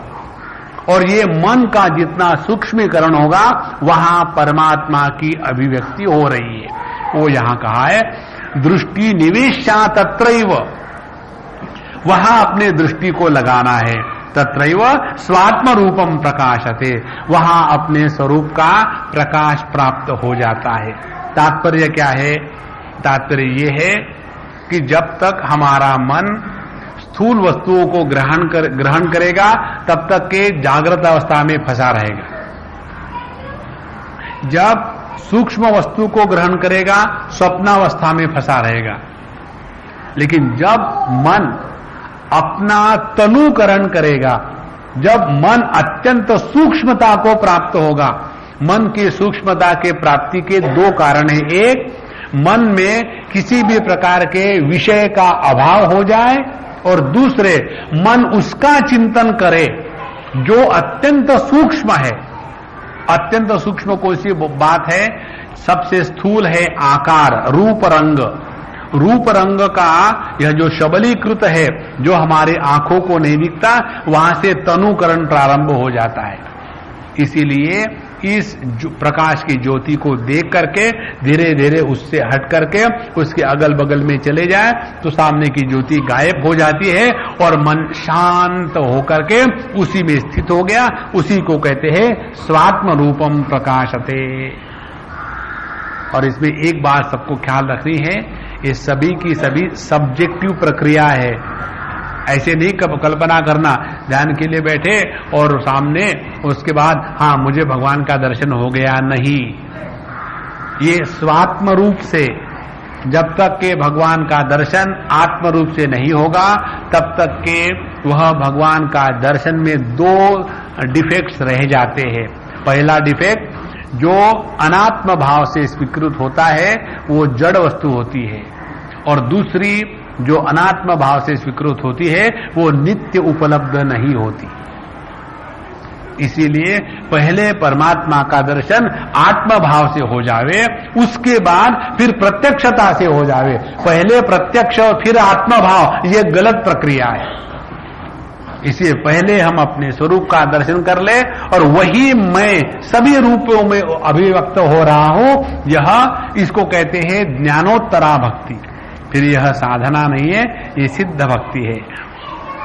और ये मन का जितना सूक्ष्मीकरण होगा वहां परमात्मा की अभिव्यक्ति हो रही है। वो यहां कहा है दृष्टि निवेशा तत्रैव, वहां अपने दृष्टि को लगाना है। तत्रैव स्वात्म रूपम प्रकाशते, वहां अपने स्वरूप का प्रकाश प्राप्त हो जाता है। तात्पर्य क्या है? तात्पर्य ये है कि जब तक हमारा मन स्थूल वस्तुओं को ग्रहण करेगा तब तक के जागृत अवस्था में फंसा रहेगा। जब सूक्ष्म वस्तु को ग्रहण करेगा स्वप्नावस्था में फंसा रहेगा। लेकिन जब मन अपना तनुकरण करेगा, जब मन अत्यंत सूक्ष्मता को प्राप्त होगा, मन की सूक्ष्मता के प्राप्ति के दो कारण हैं। एक, मन में किसी भी प्रकार के विषय का अभाव हो जाए, और दूसरे, मन उसका चिंतन करे जो अत्यंत सूक्ष्म है। अत्यंत सूक्ष्म कौन सी बात है? सबसे स्थूल है आकार, रूप रंग। रूप रंग का यह जो सबलीकृत है, जो हमारे आंखों को नहीं दिखता, वहां से तनुकरण प्रारंभ हो जाता है। इसीलिए इस प्रकाश की ज्योति को देख करके धीरे धीरे उससे हट करके उसके अगल बगल में चले जाए तो सामने की ज्योति गायब हो जाती है और मन शांत होकर के उसी में स्थित हो गया। उसी को कहते हैं स्वात्म रूपम प्रकाशते। और इसमें एक बात सबको ख्याल रखनी है, ये सभी की सभी सब्जेक्टिव प्रक्रिया है। ऐसे नहीं कल्पना करना ध्यान के लिए बैठे और सामने उसके बाद हाँ मुझे भगवान का दर्शन हो गया, नहीं। ये स्वात्म रूप से, जब तक के भगवान का दर्शन आत्म रूप से नहीं होगा तब तक के वह भगवान का दर्शन में दो डिफेक्ट्स रह जाते हैं। पहला डिफेक्ट, जो अनात्म भाव से स्वीकृत होता है वो जड़ वस्तु होती है, और दूसरी जो अनात्म भाव से स्वीकृत होती है वो नित्य उपलब्ध नहीं होती। इसीलिए पहले परमात्मा का दर्शन आत्म भाव से हो जावे, उसके बाद फिर प्रत्यक्षता से हो जावे। पहले प्रत्यक्ष और फिर आत्म भाव, ये गलत प्रक्रिया है। इसलिए पहले हम अपने स्वरूप का दर्शन कर ले और वही मैं सभी रूपों में अभिव्यक्त हो रहा हूं, यह इसको कहते हैं ज्ञानोत्तरा भक्ति। फिर यह साधना नहीं है, ये सिद्ध भक्ति है।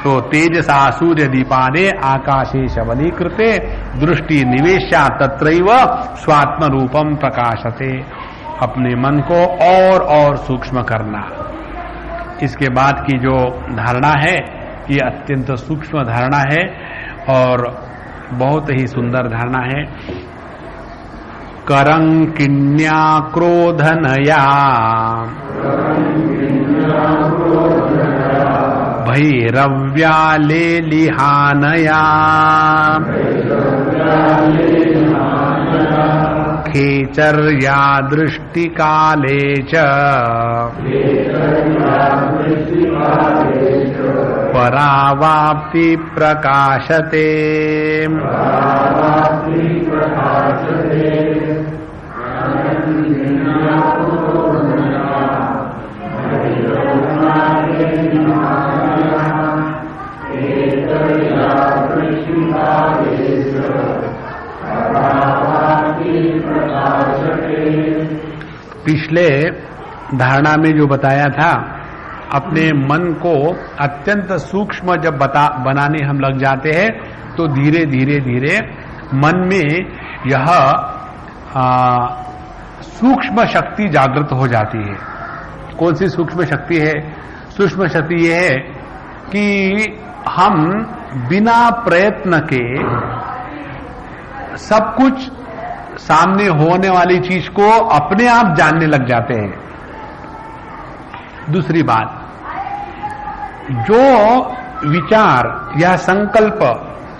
तो तेजसा सूर्य दीपाने आकाशे शबलीकृते दृष्टि निवेशा तत्रैव स्वात्म रूपम प्रकाशते। अपने मन को और सूक्ष्म करना। इसके बाद की जो धारणा है ये अत्यंत सूक्ष्म धारणा है और बहुत ही सुंदर धारणा है। करंकिन्या क्रोधनया भैरव्या लेलिहानया खेचर्या दृष्टिकाले च परावाप्ति प्रकाशते। पिछले धारणा में जो बताया था, अपने मन को अत्यंत सूक्ष्म जब बनाने हम लग जाते हैं तो धीरे धीरे मन में यह सूक्ष्म शक्ति जागृत हो जाती है। कौन सी सूक्ष्म शक्ति है? सूक्ष्म शक्ति यह है कि हम बिना प्रयत्न के सब कुछ सामने होने वाली चीज को अपने आप जानने लग जाते हैं। दूसरी बात, जो विचार या संकल्प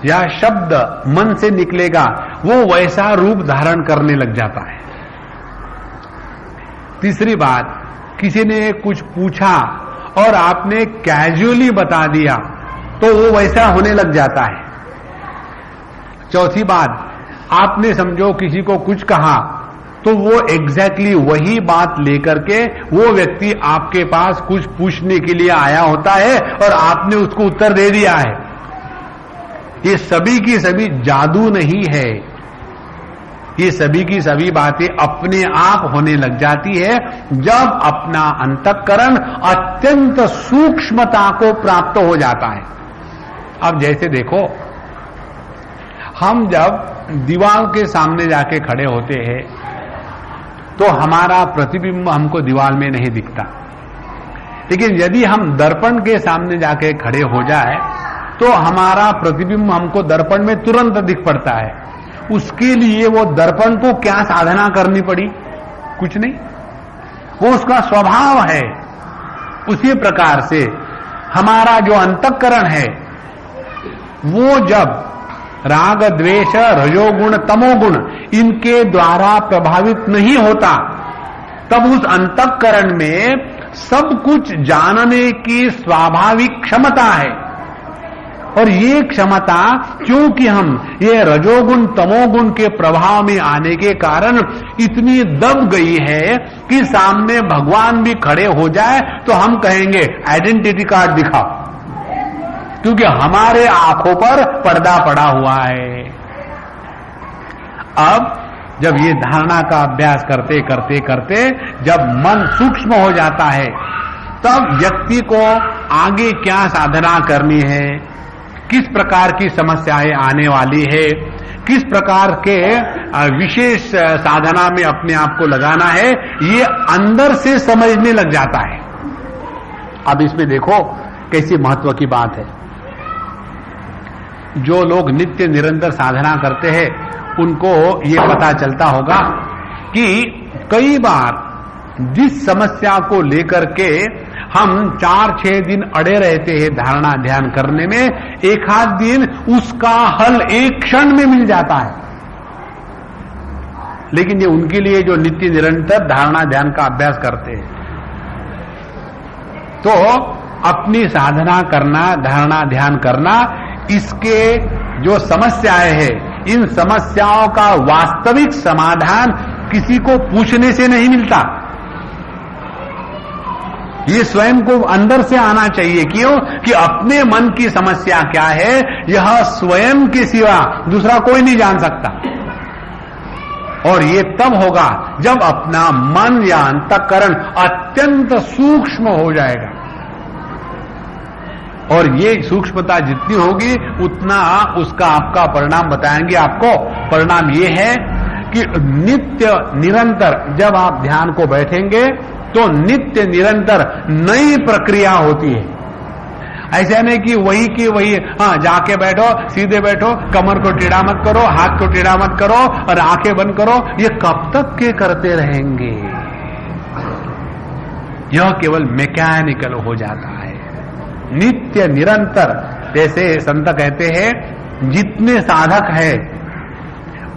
या शब्द मन से निकलेगा वो वैसा रूप धारण करने लग जाता है। तीसरी बात, किसी ने कुछ पूछा और आपने कैजुअली बता दिया तो वो वैसा होने लग जाता है। चौथी बात, आपने समझो किसी को कुछ कहा तो वो एग्जैक्टली वही बात लेकर के वो व्यक्ति आपके पास कुछ पूछने के लिए आया होता है और आपने उसको उत्तर दे दिया है। ये सभी की सभी जादू नहीं है, ये सभी की सभी बातें अपने आप होने लग जाती है जब अपना अंतःकरण अत्यंत सूक्ष्मता को प्राप्त हो जाता है। अब जैसे देखो, हम जब दीवार के सामने जाके खड़े होते हैं तो हमारा प्रतिबिंब हमको दीवार में नहीं दिखता, लेकिन यदि हम दर्पण के सामने जाके खड़े हो जाए तो हमारा प्रतिबिंब हमको दर्पण में तुरंत दिख पड़ता है। उसके लिए वो दर्पण को क्या साधना करनी पड़ी? कुछ नहीं, वो उसका स्वभाव है। उसी प्रकार से हमारा जो अंतःकरण है वो जब राग द्वेष रजोगुण तमोगुण इनके द्वारा प्रभावित नहीं होता तब उस अंतःकरण में सब कुछ जानने की स्वाभाविक क्षमता है। और ये क्षमता क्योंकि हम ये रजोगुण तमोगुण के प्रभाव में आने के कारण इतनी दब गई है कि सामने भगवान भी खड़े हो जाए तो हम कहेंगे आइडेंटिटी कार्ड दिखाओ, क्योंकि हमारे आंखों पर पर्दा पड़ा हुआ है। अब जब ये धारणा का अभ्यास करते करते करते जब मन सूक्ष्म हो जाता है तब व्यक्ति को आगे क्या साधना करनी है, किस प्रकार की समस्याएं आने वाली है, किस प्रकार के विशेष साधना में अपने आप को लगाना है, ये अंदर से समझने लग जाता है। अब इसमें देखो कैसी महत्व की बात है। जो लोग नित्य निरंतर साधना करते हैं उनको ये पता चलता होगा कि कई बार जिस समस्या को लेकर के हम 4-6 दिन अड़े रहते हैं धारणा ध्यान करने में, एक आध दिन उसका हल एक क्षण में मिल जाता है। लेकिन ये उनके लिए जो नित्य निरंतर धारणा ध्यान का अभ्यास करते हैं, तो अपनी साधना करना, धारणा ध्यान करना, इसके जो समस्याएं हैं, इन समस्याओं का वास्तविक समाधान किसी को पूछने से नहीं मिलता। ये स्वयं को अंदर से आना चाहिए। क्यों? कि अपने मन की समस्या क्या है यह स्वयं के सिवा दूसरा कोई नहीं जान सकता। और ये तब होगा जब अपना मन या अंतःकरण अत्यंत सूक्ष्म हो जाएगा। और ये सूक्ष्मता जितनी होगी उतना उसका आपका परिणाम बताएंगे आपको। परिणाम ये है कि नित्य निरंतर जब आप ध्यान को बैठेंगे तो नित्य निरंतर नई प्रक्रिया होती है। ऐसा नहीं कि वही की वही, हाँ जाके बैठो, सीधे बैठो, कमर को टेढ़ा मत करो, हाथ को टेढ़ा मत करो और आंखें बंद करो, ये कब तक के करते रहेंगे? यह केवल मैकेनिकल हो जाता है। नित्य निरंतर, जैसे संत कहते हैं, जितने साधक है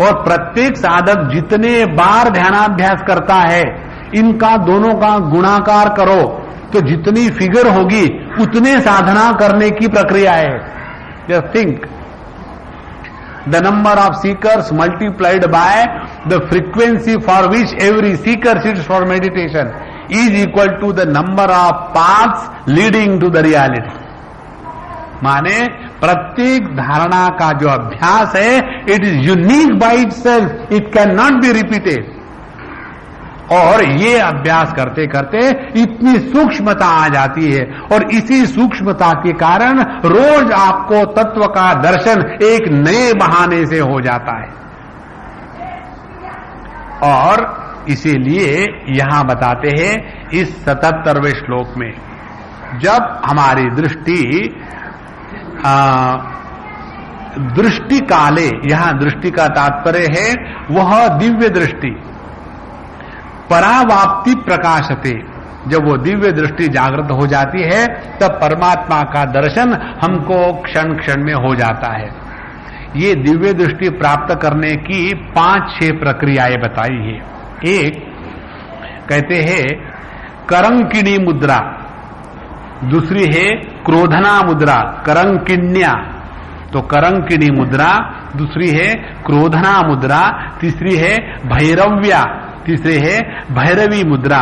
और प्रत्येक साधक जितने बार ध्यानाभ्यास करता है, इनका दोनों का गुणाकार करो तो जितनी फिगर होगी उतने साधना करने की प्रक्रिया है। Just think, the number of seekers multiplied by the frequency for which every seeker sits for meditation is equal to the number of paths leading to the reality। माने प्रत्येक धारणा का जो अभ्यास है, it is unique by itself, it can not be repeated. और ये अभ्यास करते करते इतनी सूक्ष्मता आ जाती है और इसी सूक्ष्मता के कारण रोज आपको तत्व का दर्शन एक नए बहाने से हो जाता है। और इसीलिए यहां बताते हैं इस 77वें श्लोक में, जब हमारी दृष्टि काले, यहां दृष्टि का तात्पर्य है वह दिव्य दृष्टि, परावाप्ति प्रकाशते, जब वो दिव्य दृष्टि जागृत हो जाती है तब परमात्मा का दर्शन हमको क्षण क्षण में हो जाता है। ये दिव्य दृष्टि प्राप्त करने की 5-6 प्रक्रियाएं बताई है। एक कहते हैं करंकिणी मुद्रा, दूसरी है क्रोधना मुद्रा, करंकिण्या, तो करंकिणी मुद्रा, दूसरी है क्रोधना मुद्रा, तीसरी है भैरव्या, तीसरी है भैरवी मुद्रा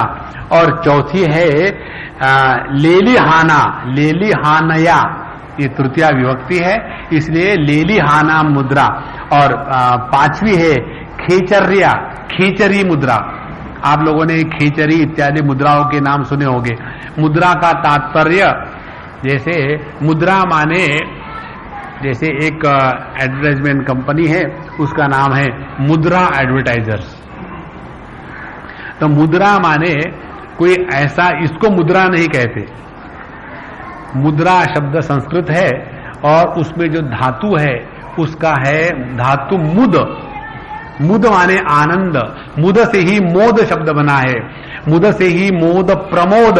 और चौथी है लेलिहाना, लेलिहानया, ये तृतीया विभक्ति है इसलिए लेलिहाना मुद्रा। और पांचवी है खेचर्या, खेचरी मुद्रा। आप लोगों ने खेचरी इत्यादि मुद्राओं के नाम सुने होंगे। मुद्रा का तात्पर्य, जैसे मुद्रा माने, जैसे एक एडवर्टाइजमेंट कंपनी है उसका नाम है मुद्रा एडवर्टाइजर्स, तो मुद्रा माने कोई ऐसा, इसको मुद्रा नहीं कहते। मुद्रा शब्द संस्कृत है और उसमें जो धातु है उसका है धातु मुद। मुद माने आनंद, मुद से ही मोद शब्द बना है, मुद से ही मोद, प्रमोद,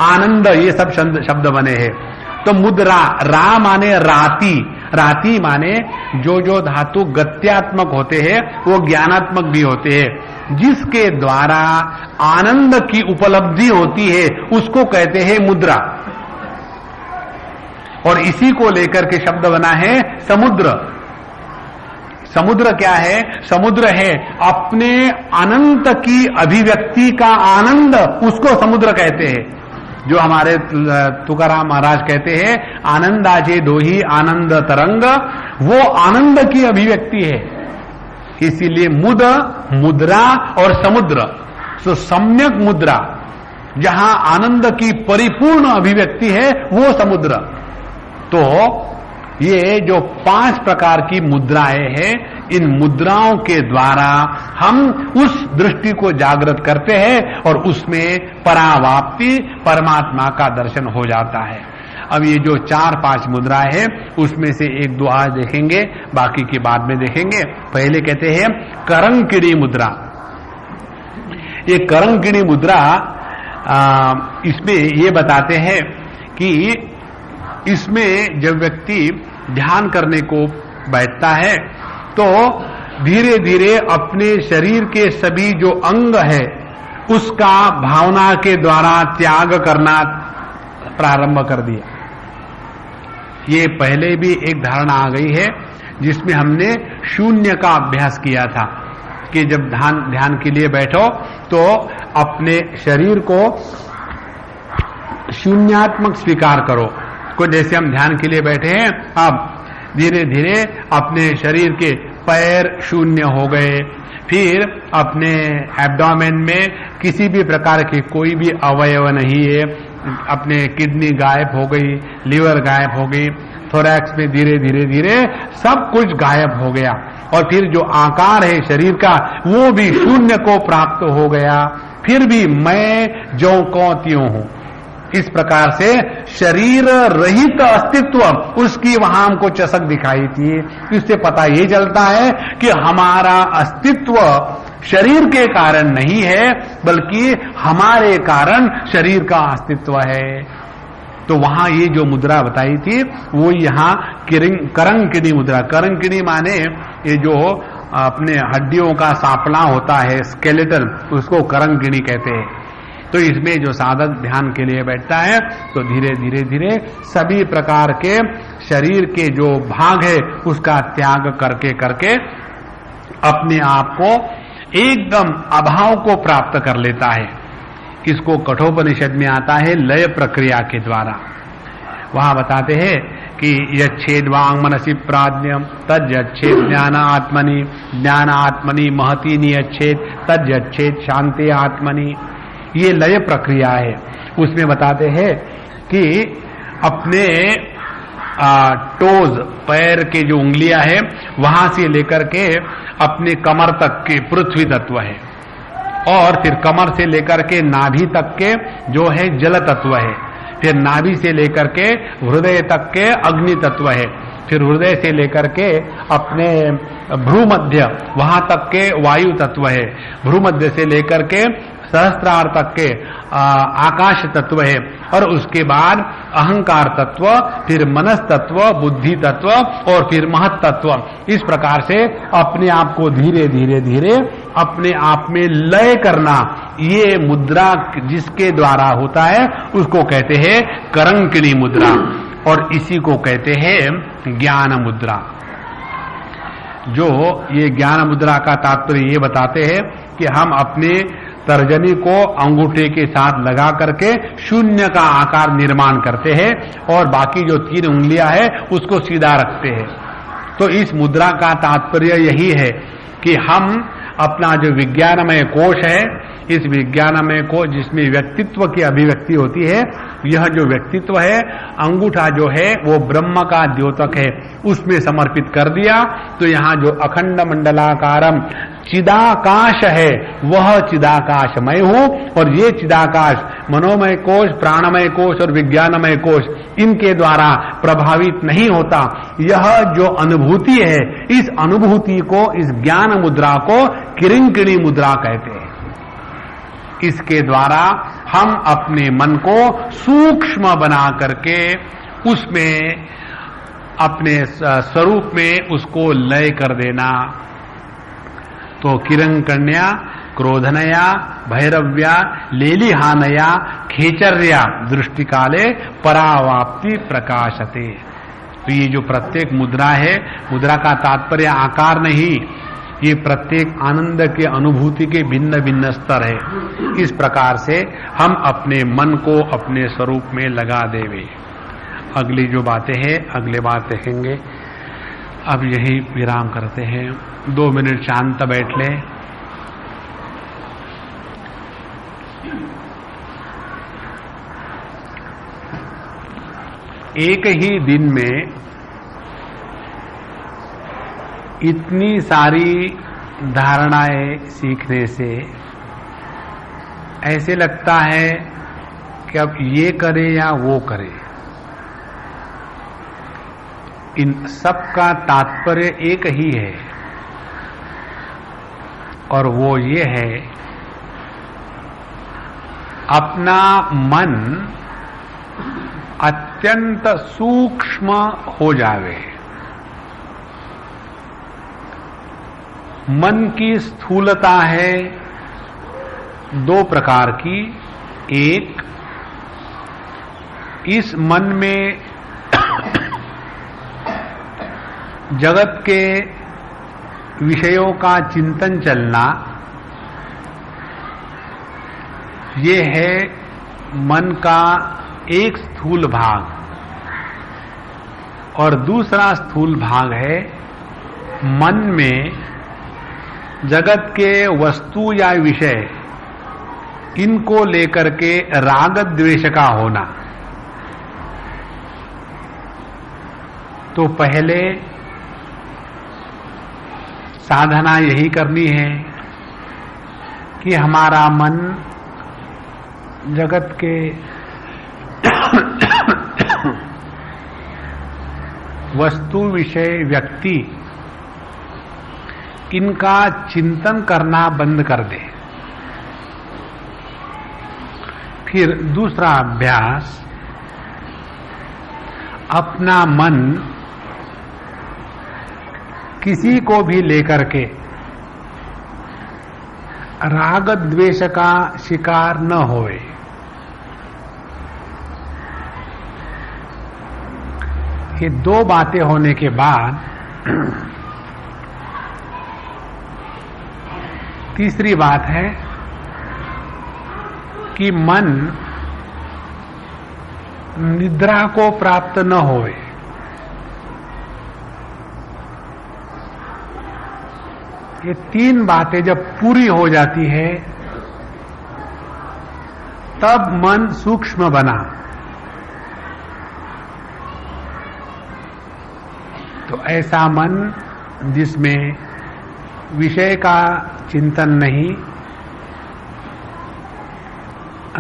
आनंद, ये सब शब्द बने हैं। तो मुद्रा, रा माने राति, राति माने जो जो धातु गत्यात्मक होते हैं वो ज्ञानात्मक भी होते हैं, जिसके द्वारा आनंद की उपलब्धि होती है उसको कहते हैं मुद्रा। और इसी को लेकर के शब्द बना है समुद्र। समुद्र क्या है? समुद्र है अपने अनंत की अभिव्यक्ति का आनंद, उसको समुद्र कहते हैं। जो हमारे तुकाराम महाराज कहते हैं आनंदाचे दोही आनंद तरंग, वो आनंद की अभिव्यक्ति है। इसीलिए मुद, मुद्रा और समुद्र, तो सम्यक मुद्रा जहां आनंद की परिपूर्ण अभिव्यक्ति है वो समुद्र। तो ये जो 5 प्रकार की मुद्राएं हैं, इन मुद्राओं के द्वारा हम उस दृष्टि को जागृत करते हैं और उसमें परावाप्ति, परमात्मा का दर्शन हो जाता है। अब ये जो 4-5 मुद्राएं हैं उसमें से 1-2 आज देखेंगे, बाकी की बाद में देखेंगे। पहले कहते हैं करंकिणी मुद्रा। ये करंकिणी मुद्रा इसमें ये बताते हैं कि इसमें जब व्यक्ति ध्यान करने को बैठता है तो धीरे धीरे अपने शरीर के सभी जो अंग है उसका भावना के द्वारा त्याग करना प्रारंभ कर दिया। ये पहले भी एक धारणा आ गई है जिसमें हमने शून्य का अभ्यास किया था कि जब ध्यान के लिए बैठो तो अपने शरीर को शून्यात्मक स्वीकार करो। को जैसे हम ध्यान के लिए बैठे हैं, अब धीरे धीरे अपने शरीर के पैर शून्य हो गए, फिर अपने एब्डोमेन में किसी भी प्रकार के कोई भी अवयव नहीं है, अपने किडनी गायब हो गई, लीवर गायब हो गई, थोरैक्स में धीरे धीरे धीरे सब कुछ गायब हो गया और फिर जो आकार है शरीर का वो भी शून्य को प्राप्त हो गया। फिर भी मैं जो को त्यों हूं, इस प्रकार से शरीर रहित अस्तित्व उसकी वहां हमको चसक दिखाई थी। इससे पता ये चलता है कि हमारा अस्तित्व शरीर के कारण नहीं है बल्कि हमारे कारण शरीर का अस्तित्व है। तो वहां ये जो मुद्रा बताई थी वो यहाँ करंकिणी मुद्रा। करंकिणी माने ये जो अपने हड्डियों का सापला होता है, स्केलेटन, उसको करंकिणी कहते हैं। तो इसमें जो साधक ध्यान के लिए बैठता है तो धीरे धीरे धीरे सभी प्रकार के शरीर के जो भाग है उसका त्याग करके करके अपने आप को एकदम अभाव को प्राप्त कर लेता है। इसको कठोपनिषद में आता है लय प्रक्रिया के द्वारा। वहां बताते हैं कि यच्छेद्वांग मनसि प्राज्ञम तज्जच्छेद ज्ञान आत्मनि, ज्ञान आत्मनि महती नियच्छेद तज्जच्छेद शांति आत्मनि। ये लय प्रक्रिया है। उसमें बताते हैं कि अपने टोज, पैर के जो उंगलियां है वहां से लेकर के अपने कमर तक के पृथ्वी तत्व है और फिर कमर से लेकर के नाभि तक के जो है जल तत्व है, फिर नाभि से लेकर के हृदय तक के अग्नि तत्व है, फिर हृदय से लेकर के अपने भ्रूमध्य वहां तक के वायु तत्व है, भ्रूमध्य से लेकर के सहस्त्रार तक के आकाश तत्व है और उसके बाद अहंकार तत्व, फिर मनस तत्व, बुद्धि तत्व और फिर महत तत्व। इस प्रकार से अपने आप को धीरे धीरे धीरे अपने आप में लय करना, ये मुद्रा जिसके द्वारा होता है उसको कहते हैं करंकिणी मुद्रा। और इसी को कहते हैं ज्ञान मुद्रा। जो ये ज्ञान मुद्रा का तात्पर्य ये बताते हैं कि हम अपने तर्जनी को अंगूठे के साथ लगा करके शून्य का आकार निर्माण करते हैं और बाकी जो 3 उंगलियां है उसको सीधा रखते हैं। तो इस मुद्रा का तात्पर्य यही है कि हम अपना जो विज्ञानमय कोश है, इस विज्ञानमय कोश जिसमें व्यक्तित्व की अभिव्यक्ति होती है, यह जो व्यक्तित्व है, अंगूठा जो है वो ब्रह्म का द्योतक है, उसमें समर्पित कर दिया। तो यहाँ जो अखंड मंडलाकारम चिदाकाश है वह चिदाकाश मैं हूं, और ये चिदाकाश मनोमय कोश, प्राणमय कोश और विज्ञानमय कोश इनके द्वारा प्रभावित नहीं होता। यह जो अनुभूति है, इस अनुभूति को, इस ज्ञान मुद्रा को किरिंकिणी मुद्रा कहते हैं। इसके द्वारा हम अपने मन को सूक्ष्म बना करके उसमें अपने स्वरूप में उसको लय कर देना। तो किरंकण्या, क्रोधनया, भैरव्या, लेलिहानया, खेचर्या दृष्टिकाले परावाप्ति प्रकाशते। तो ये जो प्रत्येक मुद्रा है, मुद्रा का तात्पर्य आकार नहीं, ये प्रत्येक आनंद के अनुभूति के भिन्न भिन्न स्तर है। इस प्रकार से हम अपने मन को अपने स्वरूप में लगा देवे। अगली जो बातें हैं अगले बार देखेंगे। अब यही विराम करते हैं। 2 मिनट शांत बैठ ले। एक ही दिन में इतनी सारी धारणाएं सीखने से ऐसे लगता है कि अब ये करे या वो करे। इन सब का तात्पर्य एक ही है, और वो ये है अपना मन अत्यंत सूक्ष्म हो जावे। मन की स्थूलता है 2 प्रकार की। एक, इस मन में जगत के विषयों का चिंतन चलना, ये है मन का एक स्थूल भाग। और दूसरा स्थूल भाग है मन में जगत के वस्तु या विषय, इनको लेकर के राग द्वेष का होना। तो पहले साधना यही करनी है कि हमारा मन जगत के वस्तु, विषय, व्यक्ति, इनका चिंतन करना बंद कर दे। फिर दूसरा अभ्यास, अपना मन किसी को भी लेकर के राग द्वेष का शिकार न होए। ये 2 बातें होने के बाद तीसरी बात है कि मन निद्रा को प्राप्त न होए। ये 3 बातें जब पूरी हो जाती है तब मन सूक्ष्म बना। तो ऐसा मन जिसमें विषय का चिंतन नहीं,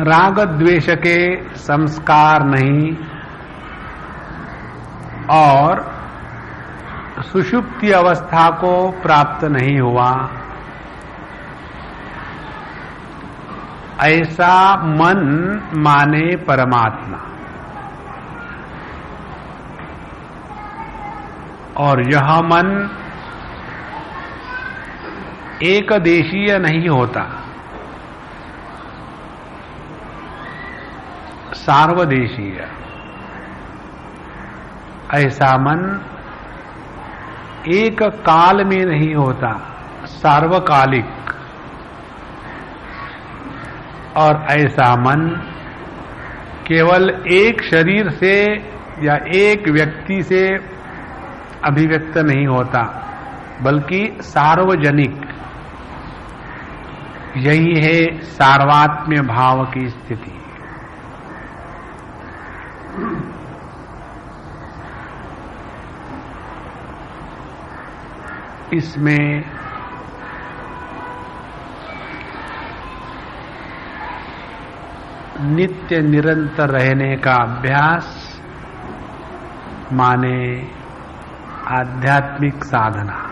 राग द्वेष के संस्कार नहीं, और सुषुप्ति अवस्था को प्राप्त नहीं हुआ, ऐसा मन माने परमात्मा। और यह मन एक देशीय नहीं होता, सार्वदेशीय। ऐसा मन एक काल में नहीं होता, सार्वकालिक। और ऐसा मन केवल एक शरीर से या एक व्यक्ति से अभिव्यक्त नहीं होता, बल्कि सार्वजनिक। यही है सार्वत्म्य भाव की स्थिति। इसमें नित्य निरंतर रहने का अभ्यास माने आध्यात्मिक साधना।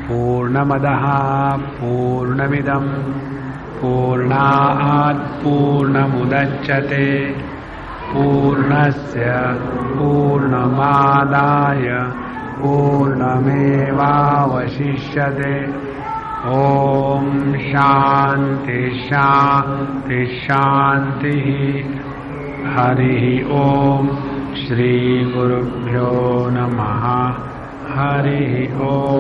पूर्णमदः पूर्णमिदं पूर्णात् पूर्णमुदच्यते पूर्णस्य पूर्णमादाय पूर्णमेवावशिष्यते। ओम शांति शांति शांति। हरि ओम। श्री गुरुभ्यो नमः। हरि ओम।